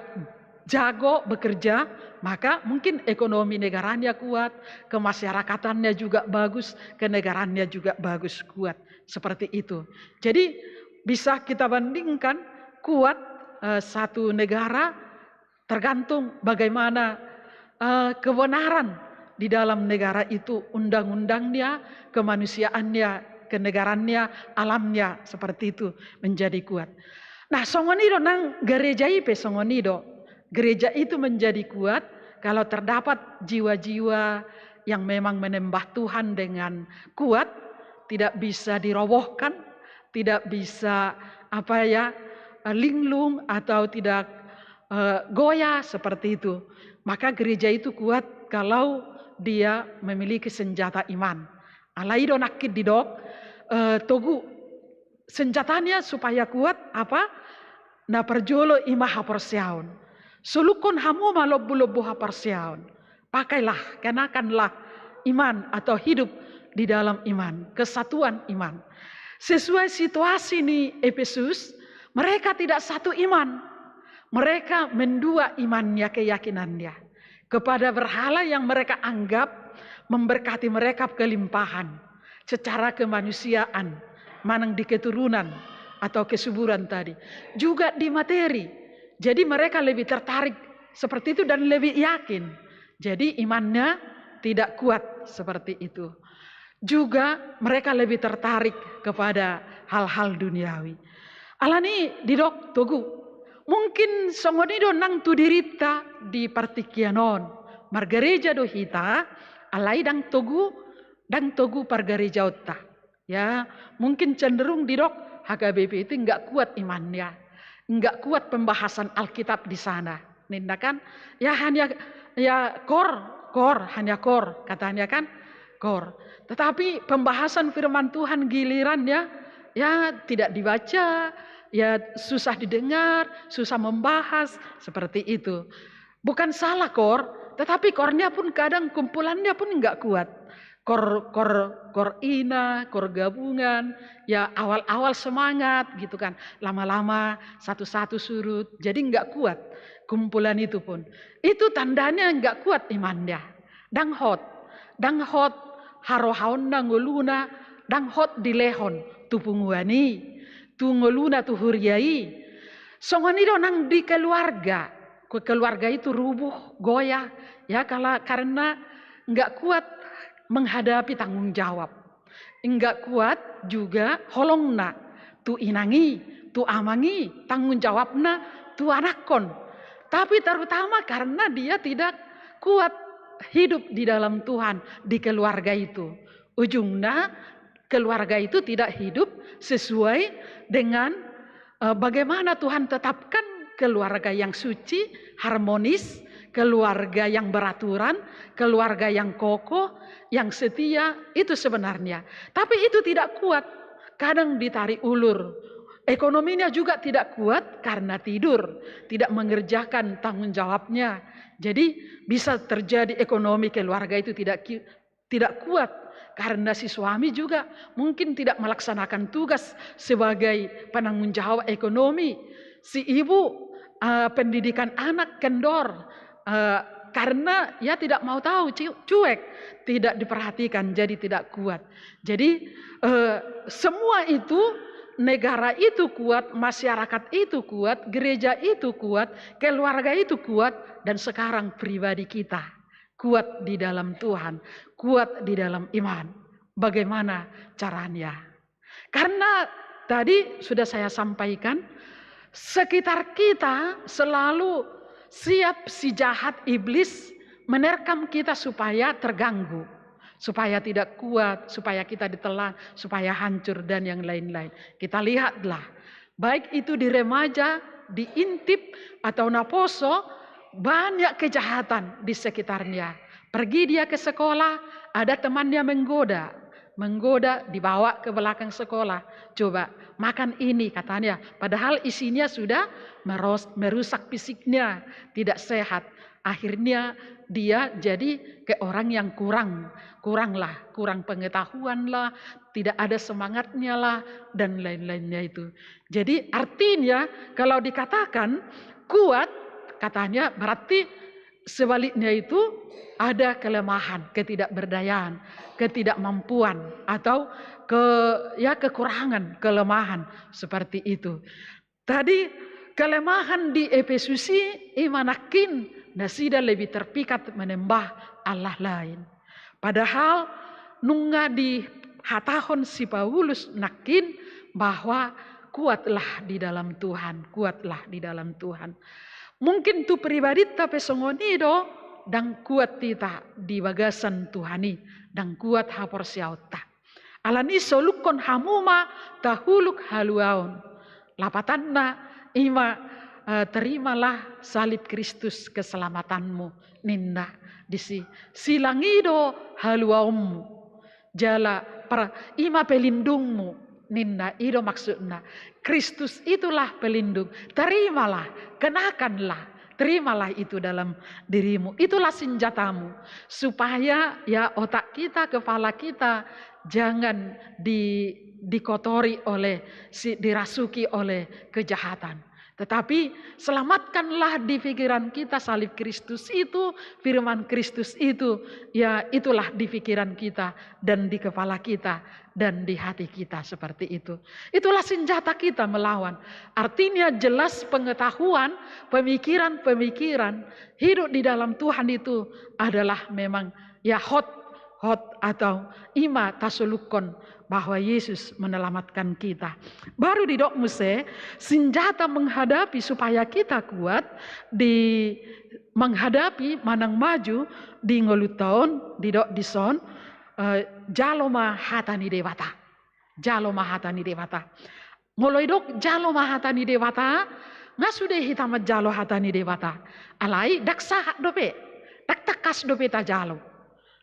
jago bekerja, maka mungkin ekonomi negaranya kuat, kemasyarakatannya juga bagus, kenegaranya juga bagus, kuat. Seperti itu. Jadi bisa kita bandingkan kuat satu negara tergantung bagaimana kebenaran di dalam negara itu, undang-undangnya, kemanusiaannya, kenegarannya, alamnya, seperti itu menjadi kuat. Nah, songonido nang gereja ipe songonido. Gereja itu menjadi kuat kalau terdapat jiwa-jiwa yang memang menyembah Tuhan dengan kuat, tidak bisa dirobohkan, tidak bisa linglung atau tidak goyah seperti itu. Maka gereja itu kuat kalau dia memiliki senjata iman. Alaido nakit didok togu senjatanya supaya kuat apa? Na perjolo imaha persiaun. Sulukon hamu malobu-lobu haparsiaun. Pakailah, kenakanlah iman atau hidup di dalam iman, kesatuan iman. Sesuai situasi di Efesus, mereka tidak satu iman. Mereka mendua imannya, keyakinannya kepada berhala yang mereka anggap memberkati mereka kelimpahan secara kemanusiaan, manang di keturunan atau kesuburan tadi, juga di materi. Jadi mereka lebih tertarik seperti itu dan lebih yakin. Jadi imannya tidak kuat seperti itu. Juga mereka lebih tertarik kepada hal-hal duniawi. Alani didok togu. Mungkin songonido nang tu dirita di partikianon. Margereja do hita alai dang togu pargereja otta. Ya, mungkin cenderung didok HKBP itu enggak kuat imannya. Enggak kuat pembahasan Alkitab di sana. Nindakan ya hanya hanya kor katanya kan kor. Tetapi pembahasan firman Tuhan gilirannya ya tidak dibaca, ya susah didengar, susah membahas seperti itu. Bukan salah kor, tetapi kornya pun kadang kumpulannya pun enggak kuat. Kor ina, kor gabungan, ya awal-awal semangat gitu kan, lama-lama satu-satu surut, jadi enggak kuat kumpulan itu pun. Itu tandanya enggak kuat imannya. Danghot harohaon nangoluna, danghot dilehon tupunguani, tungoluna tuhuriai. Songonido nang di keluarga itu rubuh, goyah, ya karena enggak kuat menghadapi tanggung jawab. Enggak kuat juga holongna, tu inangi, tu amangi, tanggung jawabna, tu anakon. Tapi terutama karena dia tidak kuat hidup di dalam Tuhan, di keluarga itu. Ujungnya keluarga itu tidak hidup sesuai dengan bagaimana Tuhan tetapkan keluarga yang suci, harmonis, keluarga yang beraturan, keluarga yang kokoh, yang setia, itu sebenarnya. Tapi itu tidak kuat, kadang ditarik ulur. Ekonominya juga tidak kuat karena tidur, tidak mengerjakan tanggung jawabnya. Jadi bisa terjadi ekonomi keluarga itu tidak kuat karena si suami juga mungkin tidak melaksanakan tugas sebagai penanggung jawab ekonomi. Si ibu pendidikan anak kendor karena ya tidak mau tahu, cuek, tidak diperhatikan, jadi tidak kuat. Jadi semua itu, negara itu kuat, masyarakat itu kuat, gereja itu kuat, keluarga itu kuat, dan sekarang pribadi kita kuat di dalam Tuhan, kuat di dalam iman. Bagaimana caranya? Karena tadi sudah saya sampaikan, sekitar kita selalu siap si jahat iblis menerkam kita supaya terganggu, supaya tidak kuat, supaya kita ditelan, supaya hancur dan yang lain-lain. Kita lihatlah, baik itu di remaja, di Intip atau Naposo, banyak kejahatan di sekitarnya. Pergi dia ke sekolah, ada temannya menggoda, menggoda, dibawa ke belakang sekolah. Coba makan ini katanya, padahal isinya sudah merusak fisiknya, tidak sehat. Akhirnya dia jadi ke orang yang kurang pengetahuan lah, tidak ada semangatnya lah, dan lain-lainnya itu. Jadi artinya kalau dikatakan kuat, katanya berarti sebaliknya itu ada kelemahan, ketidakberdayaan, ketidakmampuan, atau kekurangan, kelemahan seperti itu. Tadi kelemahan di Efesus imanakin nasida lebih terpikat menembah Allah lain. Padahal nunga di hatahon si Paulus nakin bahwa kuatlah di dalam Tuhan, kuatlah di dalam Tuhan. Mungkin tu pribadi tapi songonido dan kuat tita di bagasan Tuhani dan kuat hapor siauta. Alani solukon hamuma tahuluk haluaun. Lapatanna ima terimalah salib Kristus keselamatanmu ninda disi silangido haluaummu jala ima pelindungmu ninda ido maksudna Kristus itulah pelindung. Terimalah, kenakanlah, terimalah itu dalam dirimu. Itulah senjatamu supaya ya otak kita, kepala kita jangan dikotori oleh dirasuki oleh kejahatan. Tetapi selamatkanlah di pikiran kita salib Kristus itu, firman Kristus itu, ya itulah di pikiran kita dan di kepala kita dan di hati kita seperti itu. Itulah senjata kita melawan. Artinya jelas pengetahuan, pemikiran hidup di dalam Tuhan itu adalah memang ya hot atau ima tasolukon bahwa Yesus menyelamatkan kita. Baru di dok muse senjata menghadapi supaya kita kuat di menghadapi manang maju di ngolutaon di dok dison jalo mahatani dewata. Jalo mahatani dewata. Ngoloi dok jalo mahatani dewata ngasude hitam jalo hatani dewata. Alai daksa hak dope. Dak takas dope ta jalo.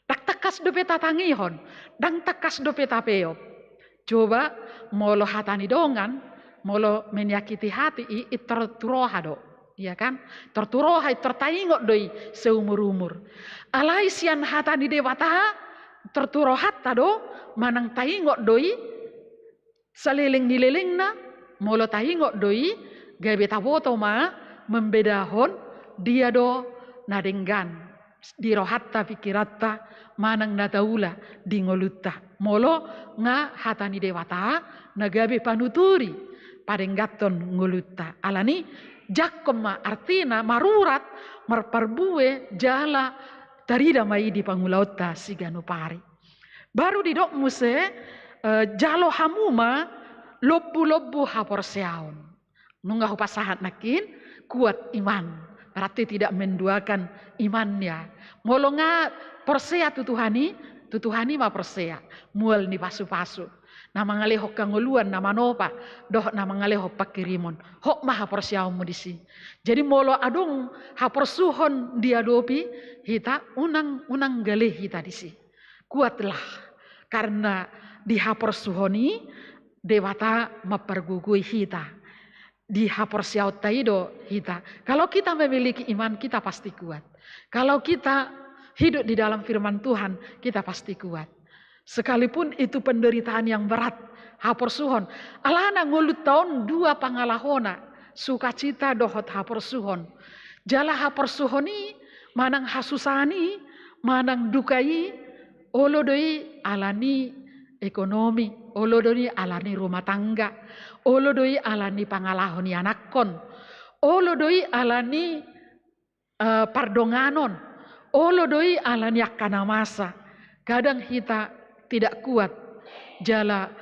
Dak takas dope tatangihon, dang takas dope tapeo. Coba molo hatani dongan, molo menyakiti hati terturoha do, ya kan? Terturoha tertaingok doi seumur-umur. Alai sian hatani dewata terturohat tado manang taingok doi seliling nililingna molo taingok doi gabe taboto ma membedahon dia do nadenggan. Dirohatta pikiratta manang nataula di ngolutta molo nga hatani dewata nagabe panuturi padenggaton ngolutta alani jakkoma artina marurat marparbue jala tarida mai di pangulautta sigano pari baru di dok muse jalo hamuma lobbu hapor seaon nunga hupasahat nakin kuat iman. Berarti tidak menduakan imannya. Molo nga persea tutuhani ma persea. Mual ni pasu-pasu. Nama ngalehok kanguluan nama nopa. Doh nama ngalehok pakirimon. Hok maha persiamu disi. Jadi molo adung hapersuhon diadopi. Hita unang galeh hita disi. Kuatlah. Karena di hapersuhoni dewata mapergugui hita. Di hapor siaut taido kita. Kalau kita memiliki iman kita pasti kuat. Kalau kita hidup di dalam firman Tuhan kita pasti kuat. Sekalipun itu penderitaan yang berat. Hapor suhon. Alana ngulut tahun 2 pangalahona. Sukacita dohot hapor suhon. Jala hapor suhoni manang hasusani. Manang dukai. Olodoi alani ekonomi. Olodoi alani rumah tangga. Olodoi alani pangalahoni anakkon. Olodoi alani pardonganon. Olodoi alani akkana masa. Kadang kita tidak kuat. Jala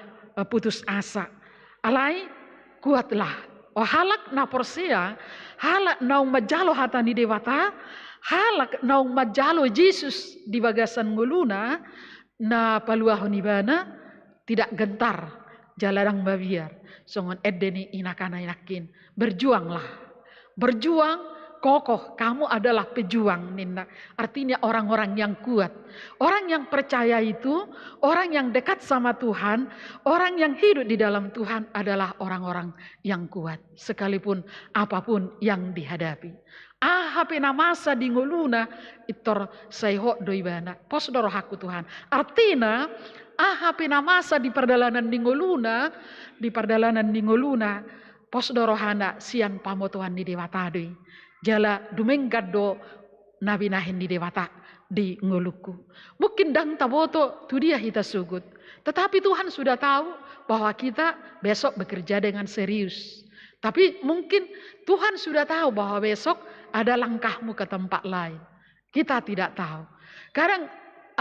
putus asa. Alai kuatlah. Oh halak na porsea. Halak naung majalo hatani dewata. Halak naung majalo Yesus di bagasan nguluna. Na paluahon ibana. Tidak gentar. Jalarang babiar. Songon edeni inakana inakin. Berjuanglah. Berjuang kokoh, kamu adalah pejuang, Ninda. Artinya orang-orang yang kuat. Orang yang percaya itu, orang yang dekat sama Tuhan, orang yang hidup di dalam Tuhan adalah orang-orang yang kuat. Sekalipun apapun yang dihadapi. Hapena masa di ngoluna itor sayho doibana. Posdoro haku Tuhan. Artinya, hapena masa di perjalanan di ngoluna, posdoro hana sian pamo Tuhan di dewatadui. Jala dumenggado nabi nahin di dewata di ngoluku. Mungkin dang taboto tu dia kita sugut. Tetapi Tuhan sudah tahu bahwa kita besok bekerja dengan serius. Tapi mungkin Tuhan sudah tahu bahwa besok ada langkahmu ke tempat lain. Kita tidak tahu. Kadang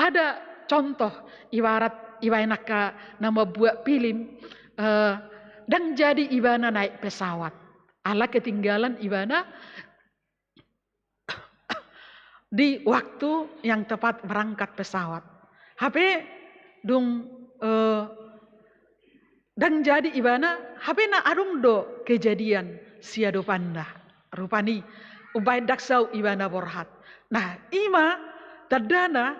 ada contoh ibarat nama buat film dan jadi ibana naik pesawat. Allah ketinggalan ibana di waktu yang tepat berangkat pesawat. HP dan jadi ibana HP na adung do kejadian siado panda rupani ubai daksau ibana borhat. Nah, ima terdana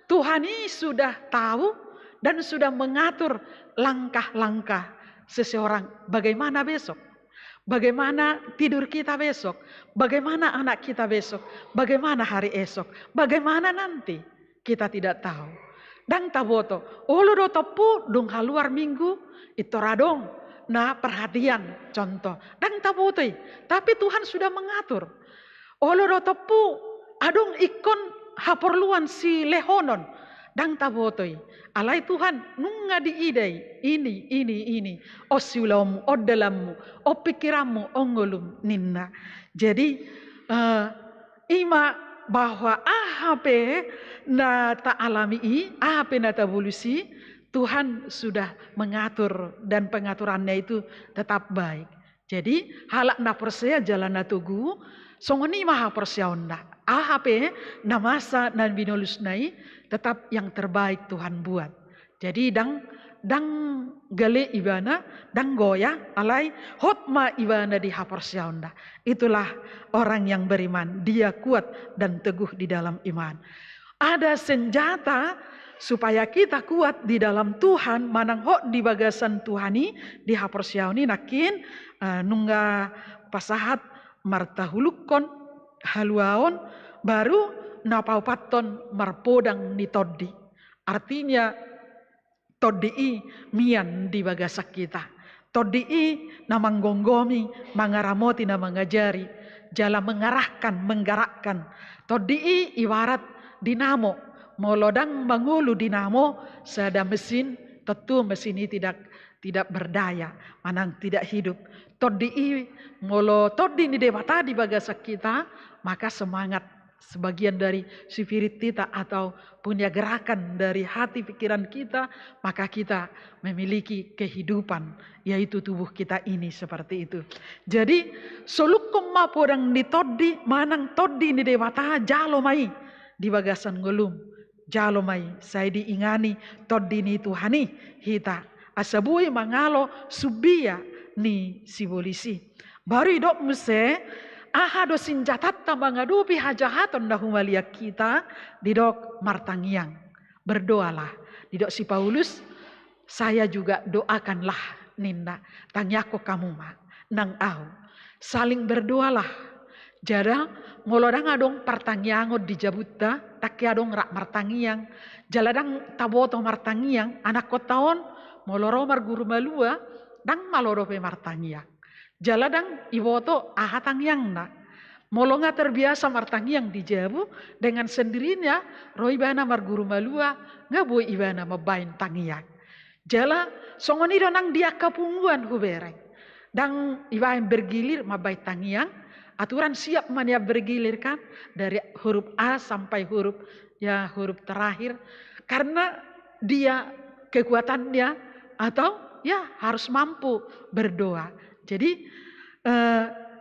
Tuhan ini sudah tahu dan sudah mengatur langkah-langkah seseorang bagaimana besok. Bagaimana tidur kita besok, bagaimana anak kita besok, bagaimana hari esok, bagaimana nanti kita tidak tahu. Dan taboto, ulu do topu dung haluar minggu itu radong, nah perhatian contoh. Dan tabotoi, tapi Tuhan sudah mengatur. Ulu do topu adong ikon haperluan si lehonon, dan tabotoi. Alai Tuhan nunga diidai ini o siulamu o dalammu o pikiranmu o ngolum ninna. Jadi ima bahwa AHP na ta alami AHP na tabulusi Tuhan sudah mengatur dan pengaturannya itu tetap baik. Jadi halak na persea jalan na tugu songoni maha persiaunda. AHP na masa nan binolusnai tetap yang terbaik Tuhan buat. Jadi dang gale ibana dang goya alai hotma ibana di haporsiaunda. Itulah orang yang beriman, dia kuat dan teguh di dalam iman. Ada senjata supaya kita kuat di dalam Tuhan, manang hok di bagasan Tuhani di haporsiauni nakin nungga pasahat martahulukon haluaon baru napau paton marpodang di toddi. Artinya toddi mian di bagasak kita. Toddi namang gonggomi mangaramoti na mangajari. Jala mengarahkan, menggerakkan. Toddi ibarat dinamo. Molodang mangulu dinamo sada mesin. Tentu mesin ini tidak berdaya. Manang tidak hidup. Toddi molo toddi ni dewata di bagasak kita. Maka semangat sebagian dari spirit kita atau punya gerakan dari hati pikiran kita, maka kita memiliki kehidupan, yaitu tubuh kita ini seperti itu. Jadi solukum mapodang ni toddi manang toddi ni dewata jalo mai di bagasan ngolum jalo mai saya diingani toddi ni Tuhani hita asabui mangalo subia ni sibolisi baru idok muse ahado sinjatatta mangadupi hajahaton dahumalia kita didok martangiang. Berdoalah. Didok si Paulus, saya juga doakanlah ninda. Tangyako kamu ma. Nang au. Saling berdoalah. Jada ngolodang adong partangiango di jabuta. Taki adong rak martangiang. Jaladang taboto martangiang. Anak kotaon moloro marguru malua. Dang malorope martangiang. Jaladang iwoto ahatang yang na. Molonga terbiasa martang yang dijabu dengan sendirinya roi bana marguru malua ngabui ibana mabain tangiang. Jala songoni donang dia kapunguan hubereng. Dang ibain bergilir mabai tangiang. Aturan siap mania bergilir kan dari huruf A sampai huruf terakhir. Karena dia kekuatannya atau ya harus mampu berdoa. Jadi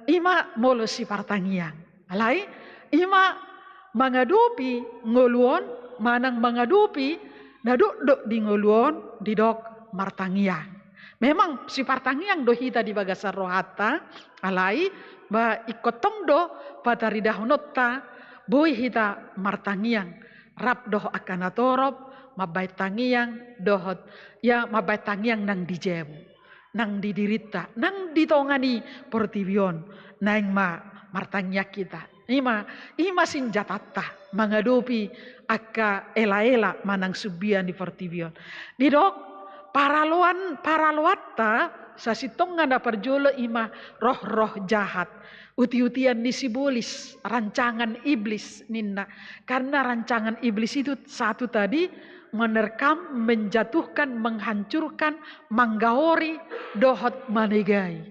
ima molosi partangiang. Alai ima mangadupi ngoluon manang mangadupi naduk di ngoluon didok martangiang. Memang si partangiang do hita di bagasan rohata alai ba ikotong do patari dahunotta boy hita martangiang rap doh akana torop mabait tangiang dohot ya mabait tangiang nang dijebu nang didirita nang ditongani portibion naing martangia kita ima sinjatata mangadopi akka ela-ela manang subian di portibion didok paraloatta sasitongan da parjolo ima roh-roh jahat uti-utian disibolis rancangan iblis ninna karena rancangan iblis itu satu tadi menerkam, menjatuhkan, menghancurkan, manggaori dohot manegai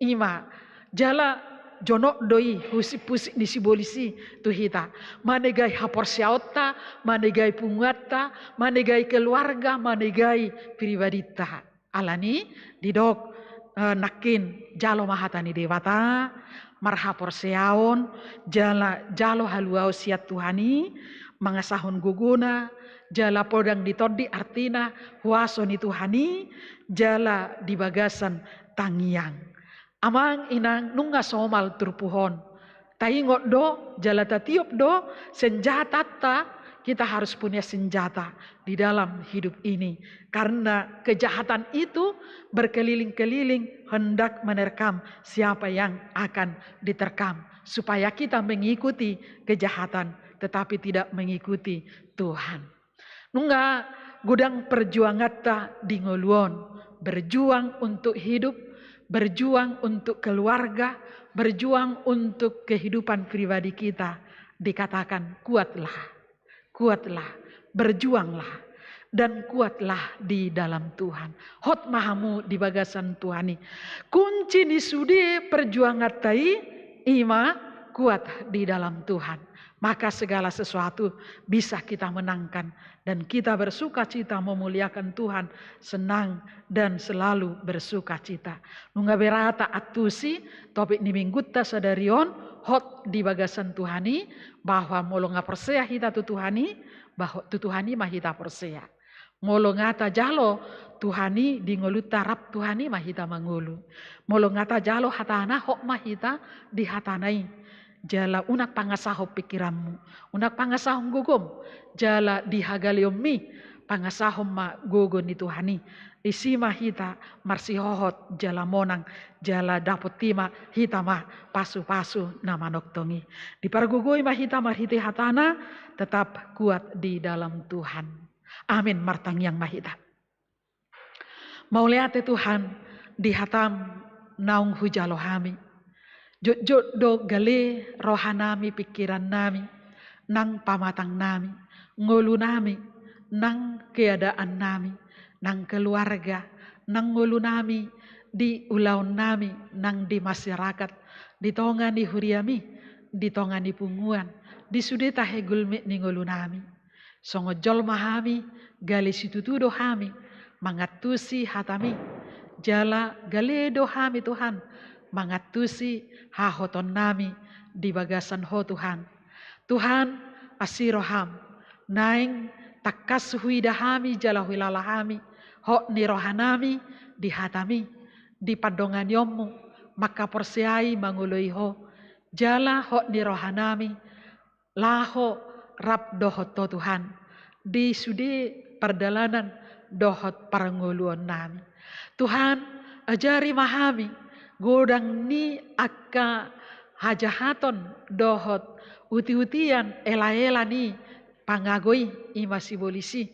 ima jala jonok doi husi-pusi disibolisi tuhita manegai haporsiauta manegai pungatta manegai keluarga manegai pribadita alani didok nakin jalo mahatani dewata marhapor seaon jalo haluau siat Tuhani mangasahon guguna jala podang ditodi artina huasoni Tuhani jala di bagasan tangiang amang inang nunga somal turpuhon taingot do jala tatiup do senjata kita harus punya senjata di dalam hidup ini karena kejahatan itu berkeliling-keliling hendak menerkam siapa yang akan diterkam supaya kita mengikuti kejahatan tetapi tidak mengikuti Tuhan. Nunga gudang perjuangata di ngoluon berjuang untuk hidup, berjuang untuk keluarga, berjuang untuk kehidupan pribadi kita dikatakan kuatlah. Kuatlah, berjuanglah, dan kuatlah di dalam Tuhan. Hot mahamu di bagasan Tuhani. Kunci di sudi perjuangan tai ima kuat di dalam Tuhan. Maka segala sesuatu bisa kita menangkan dan kita bersuka cita memuliakan Tuhan, senang dan selalu bersuka cita. Nunga berata atusi topik ni minggutta sadarion hot di bagasan Tuhani bahwa molo nga persea hita tu Tuhani bahwa tu Tuhani mah hita persea. Molo ngata jalo Tuhani di ngolu tarap Tuhani mah hita mangulu. Molo ngata jalo hatana hok mah hita di hatanai. Jala unak pangasaho pikiranmu, unak pangasaho gugum, jala dihagaliomi pangasaho ma gugun ni Tuhani. Isi mah hita marsihohot jala monang, jala dapot tima hita mah pasu-pasu nama noktongi. Di pargugui mah hita marhiti hatana tetap kuat di dalam Tuhan. Amin martang yang mahita. Mau lihat Tuhan di hatam naung hujalo hami. Jod do gale rohanami pikiran nami nang pamatang nami ngolu nami nang keadaan nami nang keluarga nang ngolu nami di ulaun nami nang di masyarakat di tongan di huriami di tongan di punguan di sudeta hegulmi ni ngolu nami songo jol mahami gali situtudo hami mangatusi hatami jala gale do hami Tuhan mangatusi hahoton nami di bagasan ho Tuhan. Tuhan asiroham naing takas huidahami jala huilalahami ho ni rohanami di hatami di padongan yomu maka porsiai mangului ho jala ho ni rohanami laho rap dohot to Tuhan di sudi perdalanan dohot paranguluan nami. Tuhan ajari mahami godang ni akka hajahaton dohot uti-utian ela-ela ni pangagoi ima sibolisi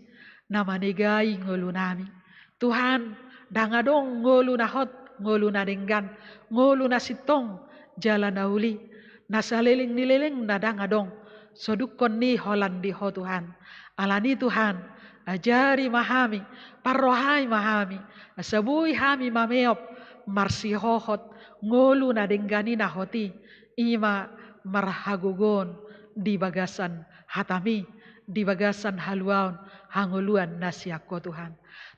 nama negai ngolu nami. Tuhan dangadong ngolu nahot ngolu na denggan ngolu na sitong jalan nauli nasaliling nililing na dangadong sodukon ni holan di ho Tuhan. Alani Tuhan ajari mahami parrohai mahami asabui hami mameop marsihohot ngolu na denggani na hoti ima marhagugon di bagasan hatami di bagasan haluan hanguluan nasiako Tuhan.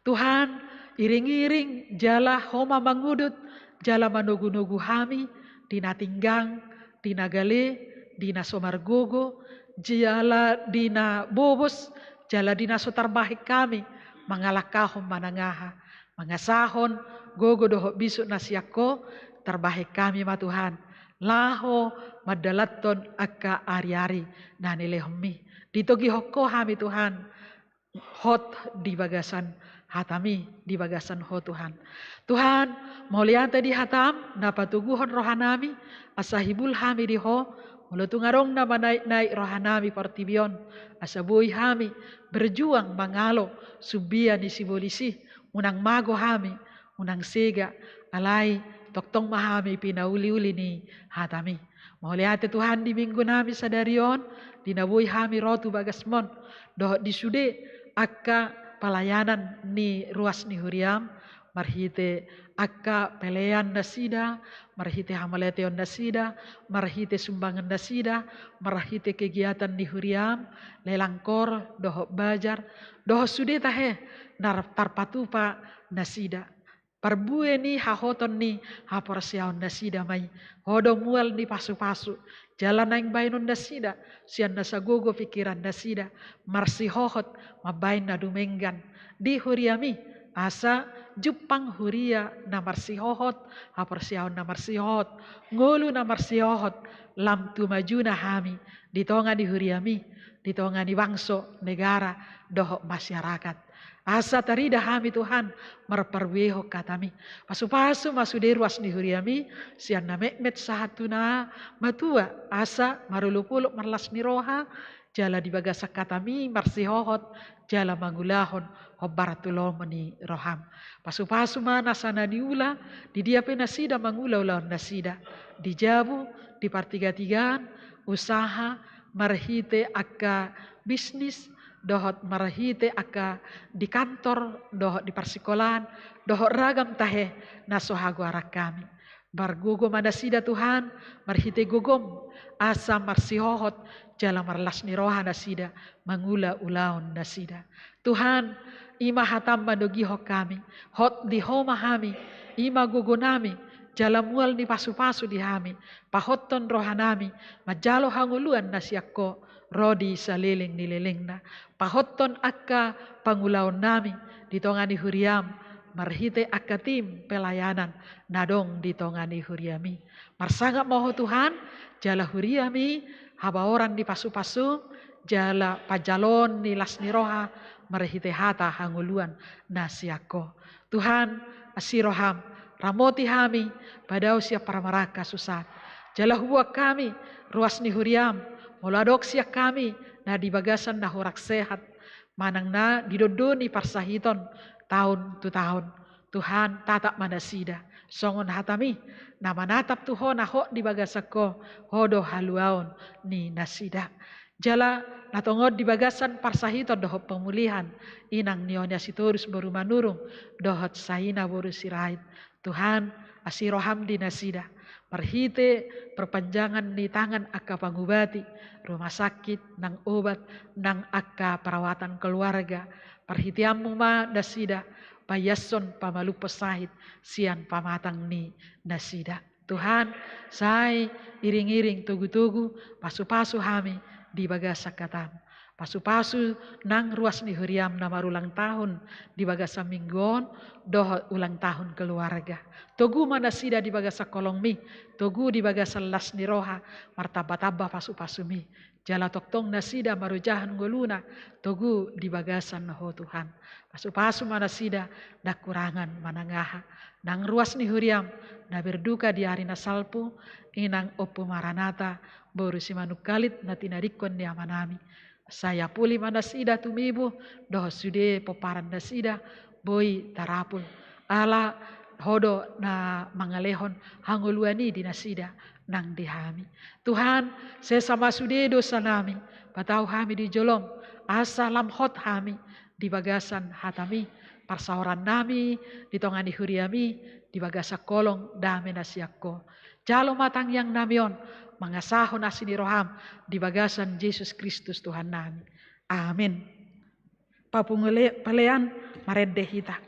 Tuhan iring-iring jala homa mangudut jala manugu-nugu hami dina tinggang dina gale dina somargogo jala dina bobos jala dina sotarbahik kami mangalakahom manangaha Mangasahon gogo doho bisu nasiako terbaik kami ma Tuhan. Laho madalaton aka ari-ari nani lehomi. Ditogi hoko hami Tuhan. Hot di bagasan hatami di bagasan ho Tuhan. Tuhan mau lihat di hatam napa tuguhon rohanami asahibul hami di ho mulo tungarong nama naik rohanami partibion asabui hami berjuang mangalo subia di sibolisi unang mago hami unang sega alai toktong mahami pinauli-uli ni hatami. Mau lihat Tuhan di minggu nami sadarion dinabui hami rotu bagasmon doh disude akka pelayanan ni ruas ni huriam marhite akka pelean nasida marhite hamaleteon nasida marhite sumbangan nasida marhite kegiatan ni huriam lelangkor doho bajar doho sude tahe nar tarpatupa nasida parbue ni hahoton ni haporsiaon nasida mai hodo mual ni pasu-pasu jalan naing bainon nasida sian nasagogo pikiran nasida marsi hohot mabain na dumenggan di huriami asa Jepang huria na marsi hohot haporsiaon na marsi hohot ngolu na marsi hohot lam tumaju na hami di tonga di huriami di tonga di bangso negara doho masyarakat. Asa tarida hami Tuhan marparweho katami. Pasu-pasu masude ruas ni huriami sian na mekmet sahatuna matua asa marulupuluk marlas ni roha jala di bagasa katami marsi hohot jala mangulahon hobaratulom ni roham. Pasu-pasu mana sana diula di dia penasida mangula-ulaon nasida dijabu di partiga-tigaan usaha marhite akka bisnis dohot marahite aka di kantor dohot di persikolan dohot ragam tahe nasohago arak kami bargogo manasida Tuhan marhite gogom asa marsihohot jala marlas ni roha nasida mangula ulaon nasida Tuhan ima hatam madogi ho kami hot di homa hami ima gogo nami jala mual ni pasu-pasu di hami pahoton rohanami majalo hanguluan nasiakko rodi saliling nililingna pahoton akka pangulaon nami di tongani huriam marhite akka tim pelayanan nadong di tongani huriami marsangap moho Tuhan jala huriami habaoran di pasu-pasu jala pajalon ni lasni roha marhite hata hanguluan nasiako Tuhan asiroham ramoti hami pada usia paramaraka susah jala huak kami ruas ni huriam moladok siak kami na di bagasan na horak sehat manang na didodoni parsahiton tahun tu tahun Tuhan tatak manasida songon hatami na manatap Tuhan na ho di bagasako hodo haluaon ni nasida jala natongod di bagasan parsahiton dohot pemulihan inang nionya sitorus baru manurung dohot saina baru sirait Tuhan asiroham di nasida marhite perpanjangan ni tangan akka pangubati rumah sakit nang obat nang akka perawatan keluarga perhitiamu ma nasida payason pamalu pesahit sian pamatang ni nasida Tuhan sai iring-iring tugu-tugu pasu-pasu hami di bagasa katam pasu-pasu nang ruas ni huriam na marulang tahun di bagasa minggon doh ulang tahun keluarga togu manasida di bagasa kolong mi togu di bagasa las ni roha martaba-taba pasu-pasu mi jala toktong nasida marujahan goluna togu di bagasan ho Tuhan pasu-pasu manasida dak kurangan manangaha nang ruas ni huriam na berduka di hari nasalpu inang opo maranata boru si manukalit na tinarikon ni amanami saya puli manasida tumibu doh sude poparan nasida boy tarapul ala hodo na mangalehon hanguluani di nasida nang dihami Tuhan sesama sude dosa nami patau hami di jolom asa lam hot hami di bagasan hatami parsaoran nami di tongani huriami di bagasa kolong dame nasiakko jalo matang yang namion mangasahon asini roham di bagasan Yesus Kristus Tuhan nami amin papungele palean maredde hita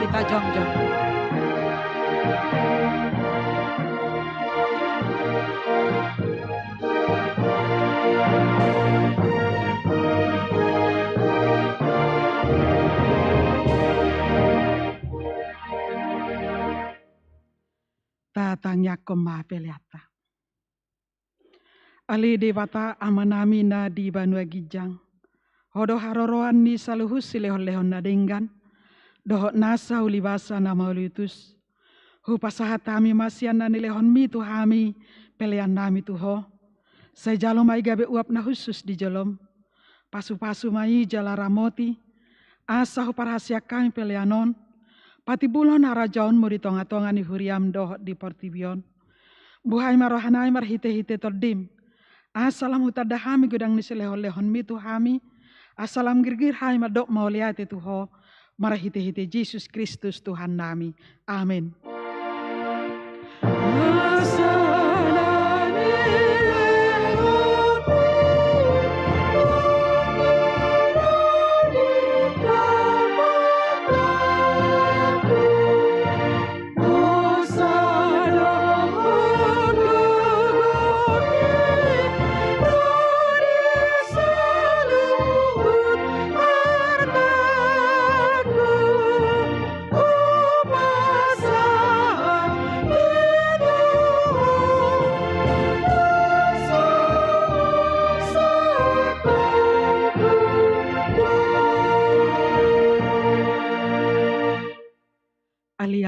kita jongjong. Tatangnya koma peliata. Ali dewata amanamina di Banua Gijang. Hodo haroroan ni saluhus silehon-lehon nadenggan. Dohok nasa ulibasa nama ulitus. Hu pasahatami masian na nilehon mi tuhami pelian nami tuho. Saya jalom ai gabe uap na khusus di jolom. Pasu-pasu mai jala ramoti. Asa hu parhasia kami pelianon. Pati bulon harajaon mo di tonga-tonga ni huriam dohok di portibion. Buhay marohanay marhite-hite tordim. Asalam hutadahami gudang ni silehon-lehon mi tuhami. Asalam girgir hai madok mauliate tuho. Marahite-hite Yesus Kristus Tuhan nami. Amin.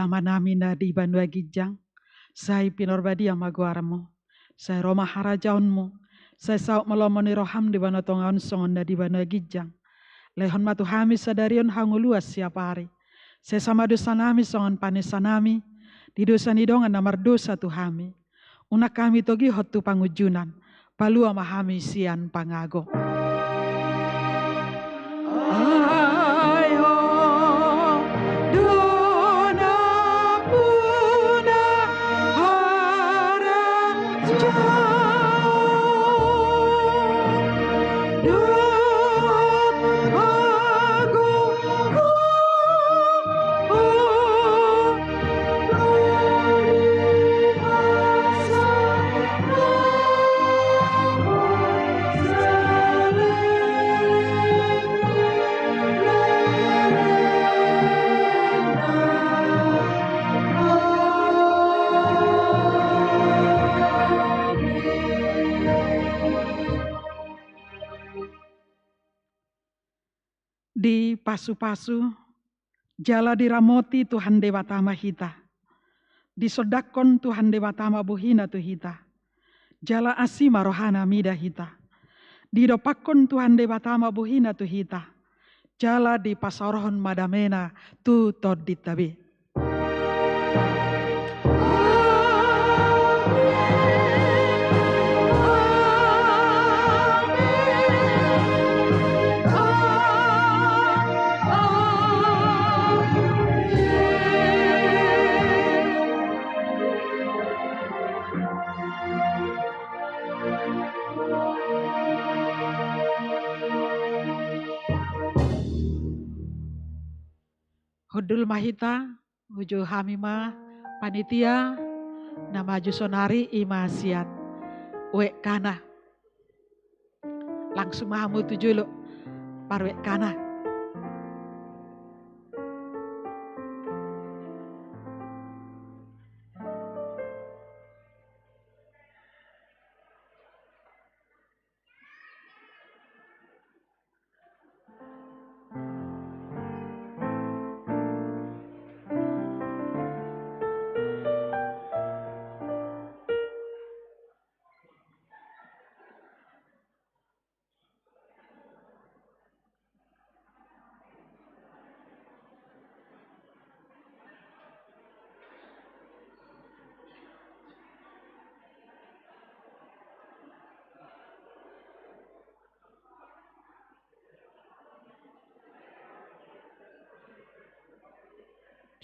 Manamina di Banua Gijang, saya pinorbadi amaguaramo, saya Roma harajaunmu, saya sauk melomoni roham di Banua Tongaun songonda di Banua Gijang, lehon matu hami sadarion hanguluas siap hari, saya sama dosa nami songon panesa nami, di dosa nidongan namar dosa tuhami, unak kami togi hotu pangujunan, palu amahami sian pangago. Di pasu-pasu, jala diramoti Tuhan Dewatama hita. Disodakon Tuhan Dewatama buhina tu hita. Jala asima rohana mida hita. Didopakon Tuhan Dewatama buhina tu hita. Jala di pasarohon madamena tu todit tabi. Hudul mahita, uju hamima, panitia, nama jusonari imasian, wek kana. Langsung mahamu tujuh lo, parwek kana.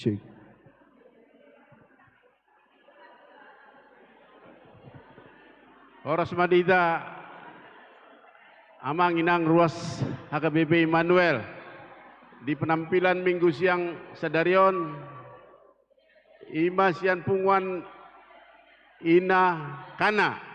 Cik. Horas Madida, Amang Inang Ruas HKBP Immanuel, di penampilan minggu siang Sadarion, Ima Sian Pungwan Ina Kana.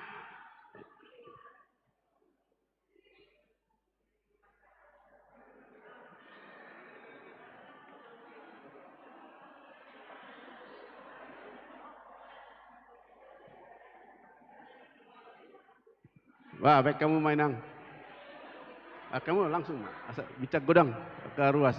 Wah, baik kamu mainang. Kamu langsung bicak godang ke ruas.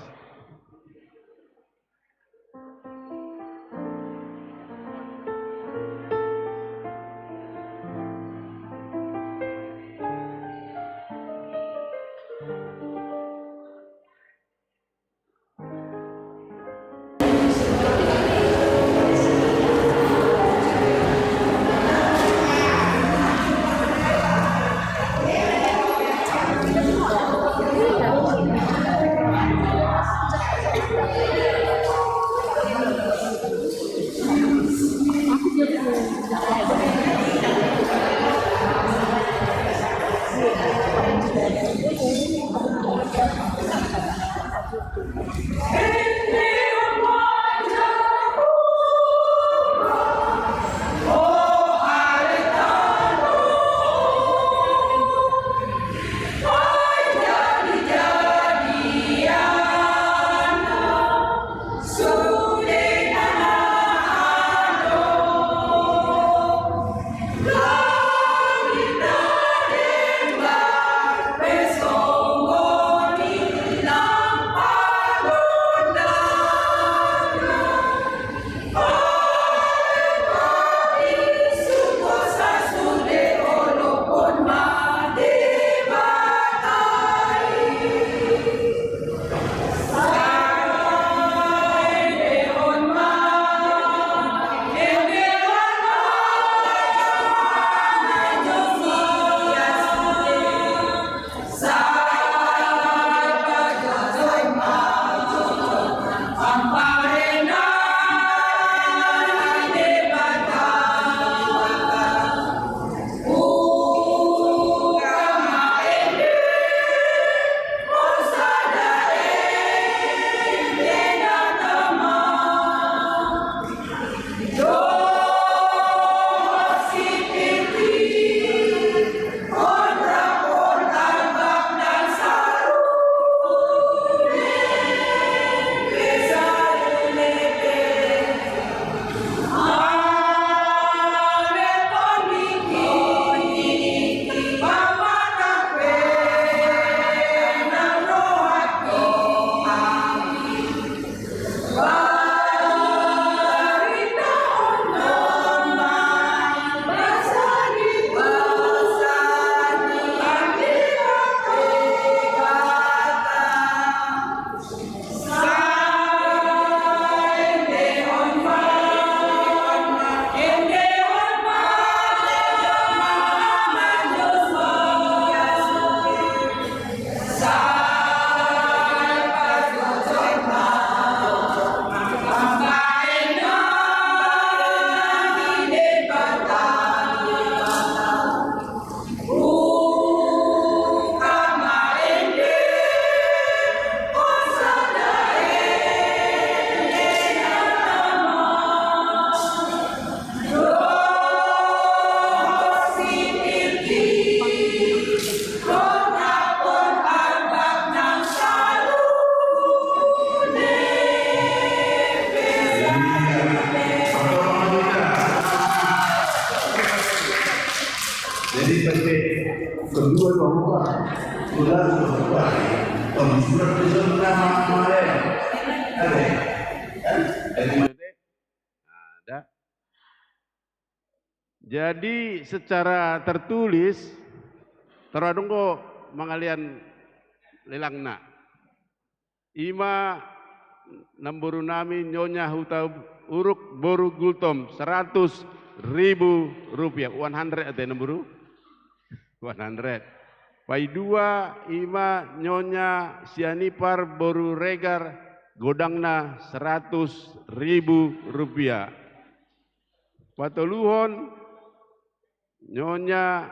Jadi secara tertulis teradungko mangalian lelangna. Ima namburu nami nyonya huta uruk boru gultom 100.000 rupiah. 100 ada namburu 100. Pai dua ima nyonya sianipar boru regar godangna 100.000 rupiah. Patoluhon nyonya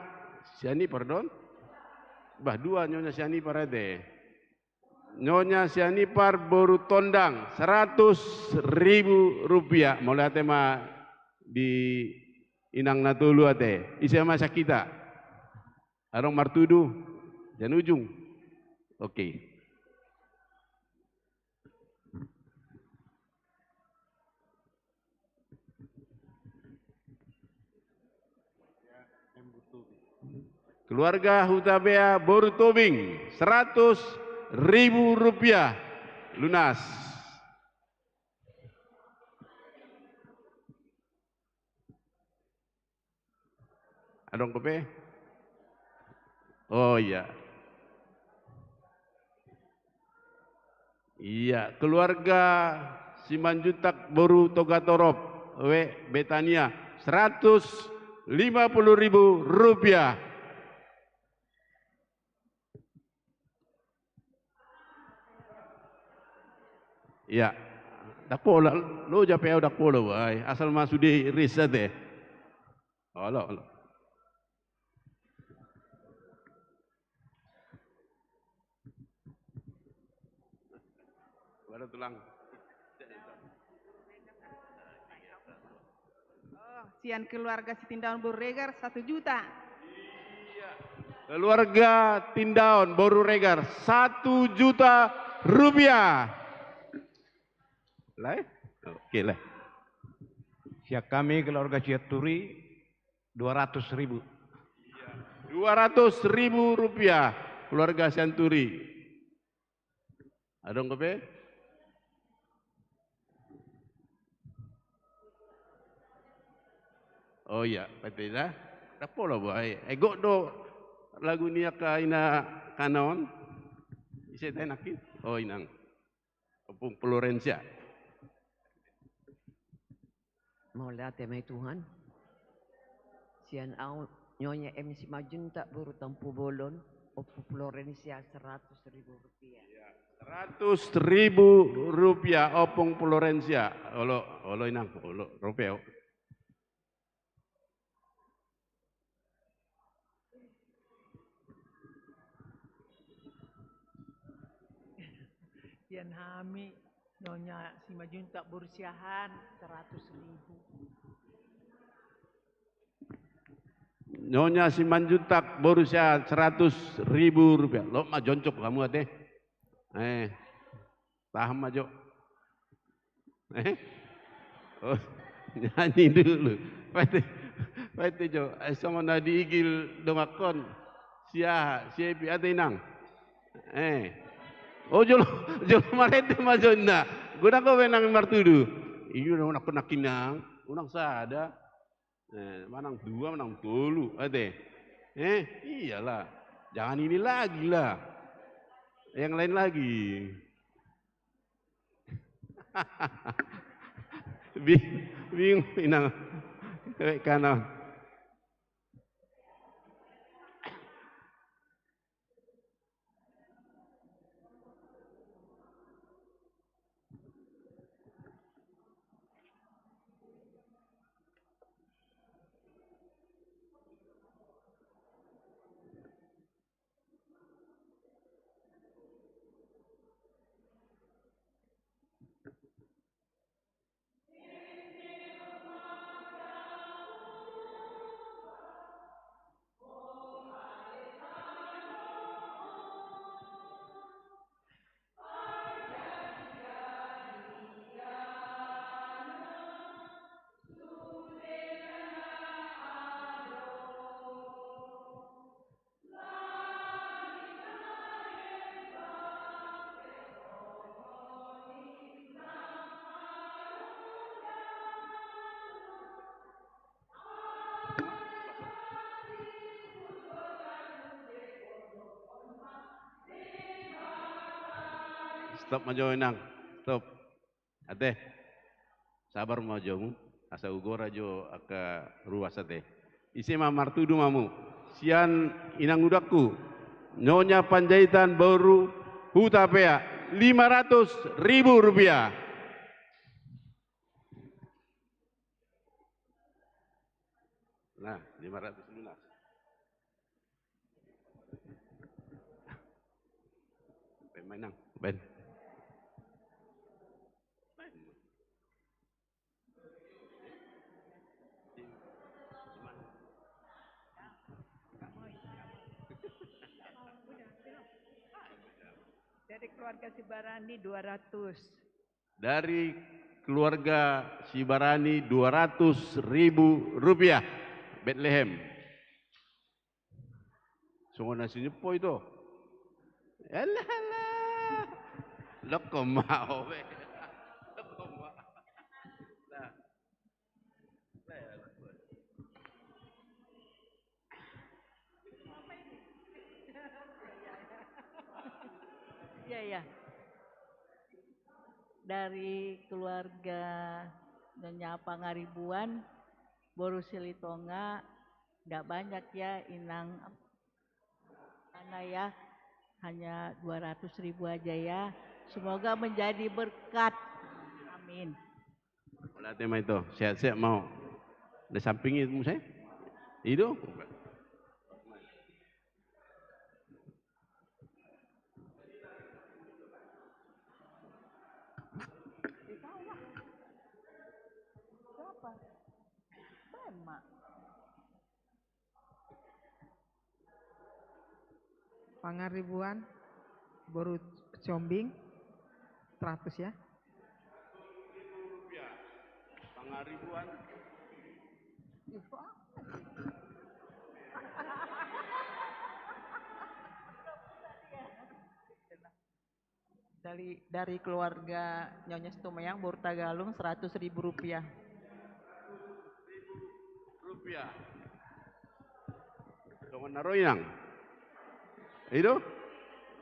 siani pardon bah dua nyonya siani parade Nyonya Sianipar Boru Tondang 100.000 rupiah. Mulai tema di inang natulu ate. Isi masa kita. Arong martudu dan ujung. Oke. Keluarga Hutabea Boru Tobing 100.000 rupiah lunas. Adong kope? Oh iya. Iya, keluarga Simanjuntak Boru Togatorop Betania 150.000 rupiah. Iya. Dak pola lo japeo dak pola wai asal masuk di riset deh. Allah. Baru tulang. Sian keluarga Sitindaun Boru Regar 1 juta. Iya. Keluarga Tindaun Boru Regar 1 juta rupiah. Lah, oke lah. Siap kami keluarga Ciaturi 200.000. 200.000 rupiah keluarga Santuri. Adong kope? Oh iya, patida. Dapola boy. Ego do lagu niya ka ina kanon. Isi tayo nakin. Oh inang. Opung Florencia. Maulah temai Tuhan. Sian au Nyonya MC Majuntak Boru Tampu Bolon. Opo Florencia 100.000 rupiah. 100.000 rupiah opung Florencia. Olo inang. Olo rupiah. Sian Hami Nyonya Simajuntak Bursiahan 100.000. Nyonya Simanjuntak Borussia 100.000 rupiah. Lo mah joncok kamu ate. Paham aja. Oh, nyanyi dulu. Pati jo. Sama nadi igil domakon. Sia pi ate nang. Oh jolo marete majonna. Guna ko wenang martudu. Iyo nak nakinang, unang sada. Manang 2, manang 3, ade. Iyalah. Jangan ini lagi lah. Yang lain lagi. Bingung inang. Kanan. Stop majo nang. Stop. Ate. Sabar majo. Asa ugor ajo aka ruas ate. Isi martudu mamu. Sian inang udakku. Nyonya Panjaitan Boru Hutapea 500.000 rupiah. Nah, 500 lunas. Pemain nang. Ben. Dari keluarga Sibarani 200. Dari keluarga Sibarani 200.000 rupiah. Bethlehem. Sungai nasi nyepo itu. Alah. Loko mau. Loko mau. Nah. Iya, ya. Dari keluarga Nyonya Pangaribuan, Boru Silitonga, enggak banyak ya, Inang mana ya, hanya 200.000 aja ya. Semoga menjadi berkat. Amin. Olah tema itu, sehat-sehat mau. Di samping itu saya. Itu. Pangaribuan, Boru Combing, 100 ya. Pangaribuan. Dari keluarga Nyonya Stumeyang, Boru Tagalung, 100.000 rupiah. Rupiah. Jangan naroinang. Itu?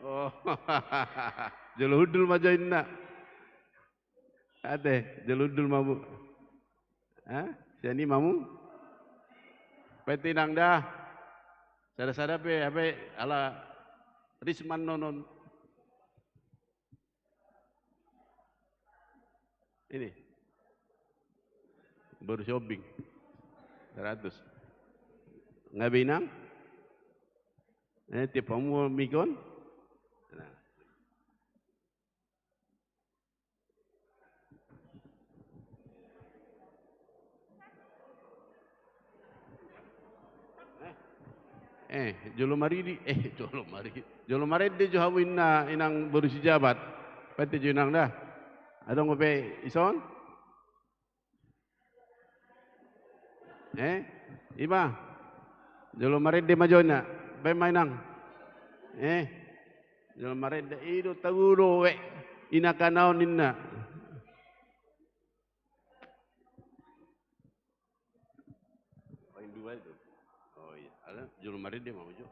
Oh, jeludul majain nak. Ade, jeludul mabu. Hah? Siani mamu? Petinang dah. Sada-sada pe, apa ala Risman nonon. Ini. Baru shopping. 100. Nggak binang? Tiap kamu mikon? Nah. Jolomari di Johawin na inang baru si jabat. Pati junang dah. Ada ngope ison? Iba. Jolomari di majona. Mainang, jangan marah dah itu tahu inakanau ninna. Poin 2 itu. Oh iya, ada jual marah dia mau jo.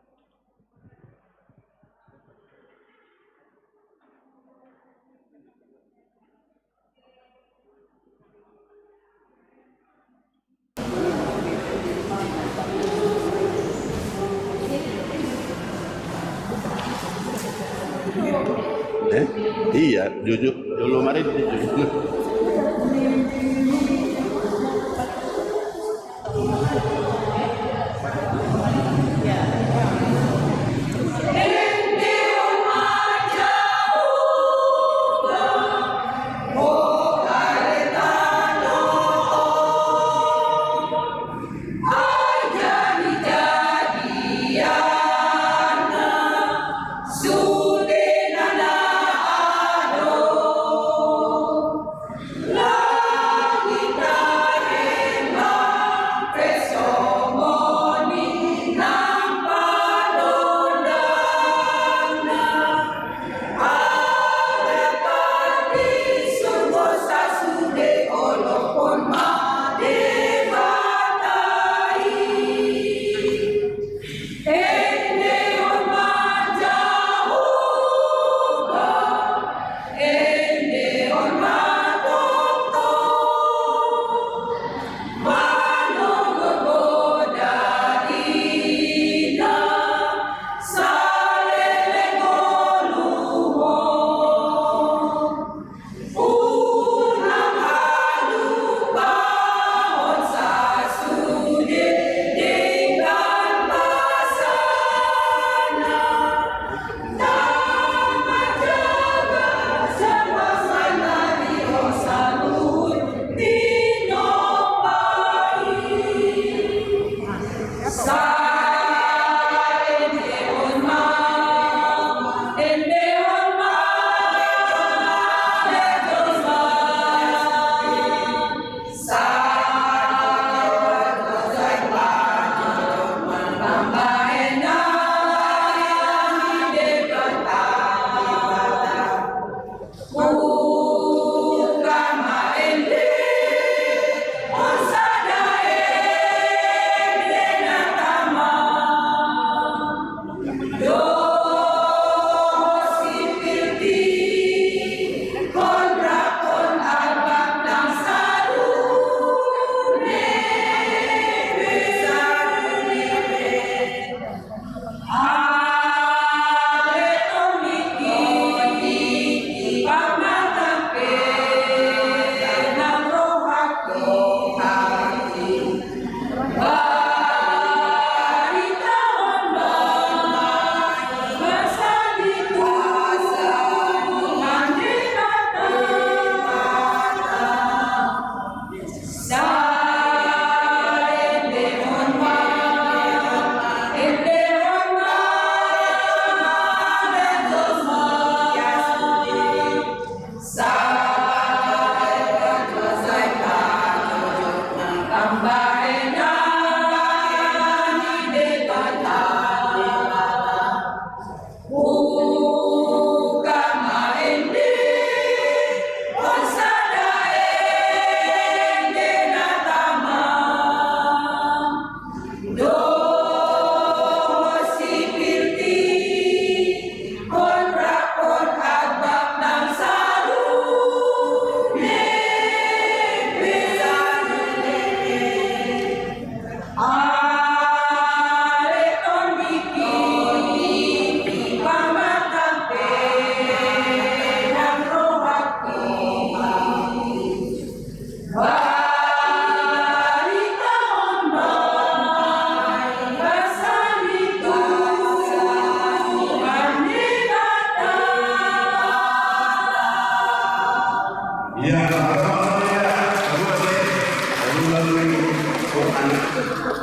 Iya, jujur, dulu kemarin jujur.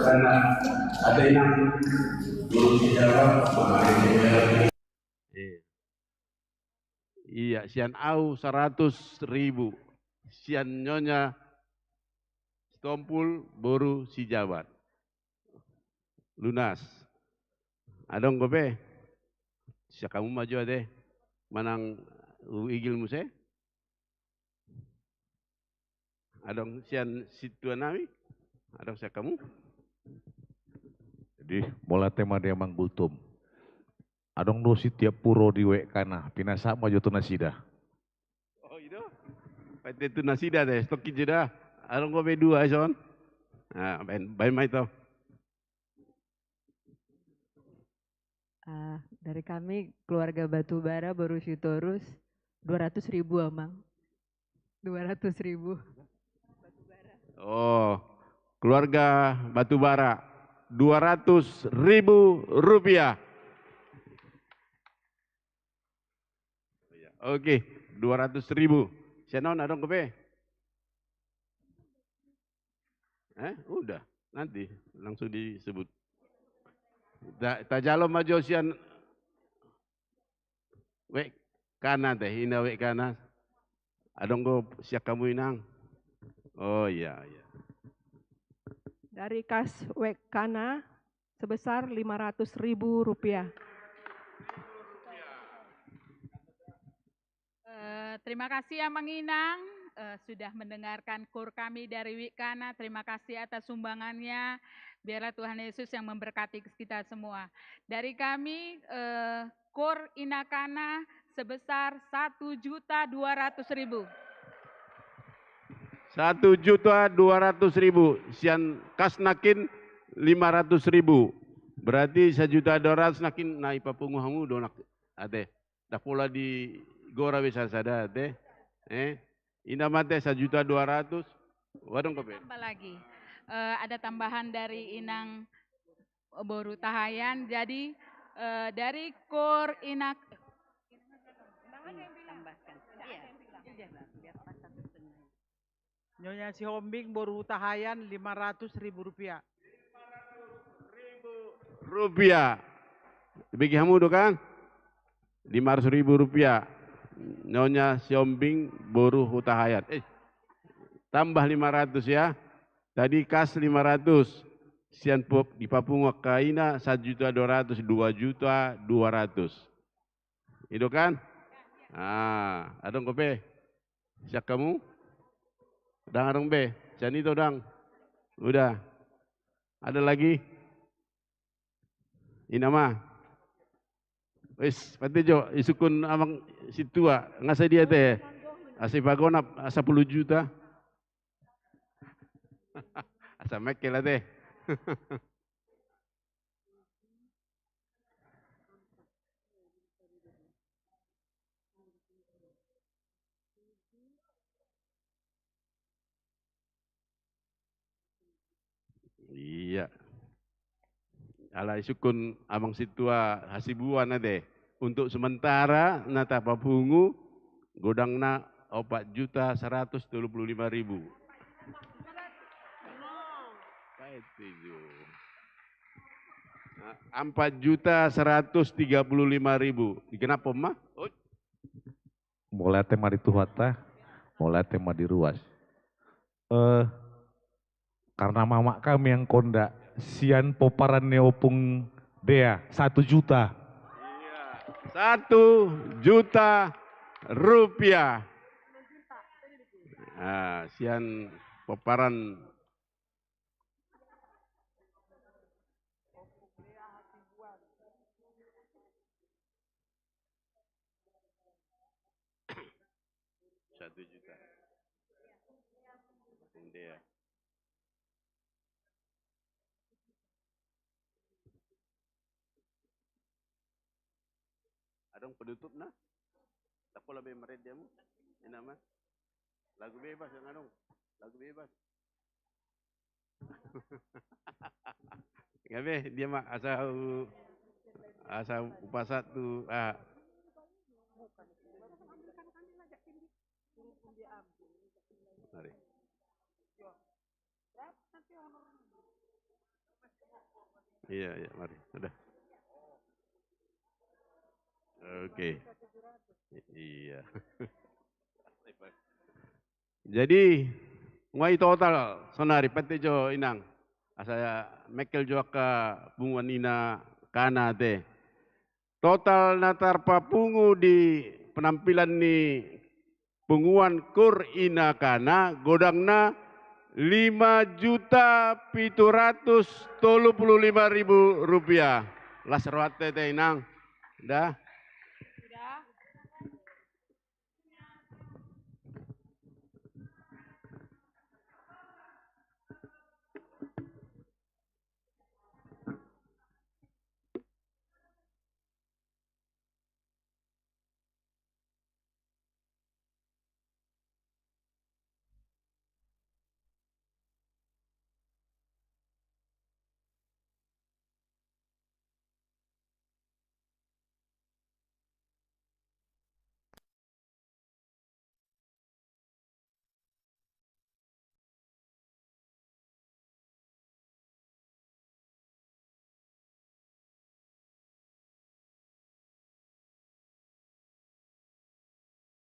karena ada yang belum dijawab. Iya, sian au 100.000, sian nyonya stompul boru si Jabat. Lunas. Adong gope. Siya kamu maju ade. Manang igil muse. Adong sian situa nami. Adong siya kamu. Jadi mulai tema dia mang bultum. Adong do setiap puro di wek kana pinasa maju tu nasida. Oh itu. Pati itu nasida deh. Stoki jeda. Adong gope dua son. Nah, baik mai tau. Dari kami keluarga Batubara baru Sitorus 200.000 Amang. 200.000. Oh, keluarga Batubara 200.000 rupiah. Oke, 200.000. Sianon adong kepe? Udah, nanti langsung disebut. Tak jalom maju sian wek kana teh, ina wek kana. Adong go siak kamu inang. Oh iya. Dari kas wek kana sebesar 500.000 rupiah. Terima kasih Amang Inang sudah mendengarkan kur kami dari Wikana. Terima kasih atas sumbangannya. Biarlah Tuhan Yesus yang memberkati kita semua. Dari kami kur Inakana sebesar 1.200.000. 1.200.000. Sian kasnakin 500.000. Berarti 1.200.000 nakin naik papungu hamu donak ade. Dah pula di gora bisa sada ade. Ina mate 1.200.000. Wadong kope. Tambah lagi. Ada tambahan dari Inang Boru Tahayan. Jadi dari kur Inak Nyonya si Hombing Boru Tahayan 500.000 rupiah. Rupiah. Bagi kamu do kan? 500.000 rupiah. Nyonya Siombing Boru Hutahayan. Tambah 500 ya. Tadi kas 500. Sian pop di Papua kaina 1.200.000, 2.200.000. Itu kan? Adong kope. Siap kamu? Dang adong be. Sian itu dang. Udah. Ada lagi? Inama. Wis, pati jo, isukun amang situa, ngasa dia teh. Asih pagonap, asa 10 juta. Asa mekel lah teh. Iya. Ala isukun amang situa hasibuan ade. Untuk sementara nata papungu godangna 4.135.000. Itu. 4.135.000. Kenapa mah? Mulai tema di Tuhata, mulai tema di Ruas. Karena mama kami yang konda sian poparan neopung dea 1 juta. 1 juta rupiah. Sian poparan Satu juta. Dea. Adong penutup nah. Tak pola be mered jamu. Ini nama. Lagu bebas yang adong. Lagu bebas. Ngabe dia mah asa upasat tu Mari. Iya, iya, mari. Sudah. Oke. Iya. Jadi, nguai total sonari pati jo inang. Asa mekel jo ka punguan ina kana te. Total natar papungu di penampilan ni punguan kur ina kana godangna 5.735.000 rupiah. Las rawat te inang. Dah.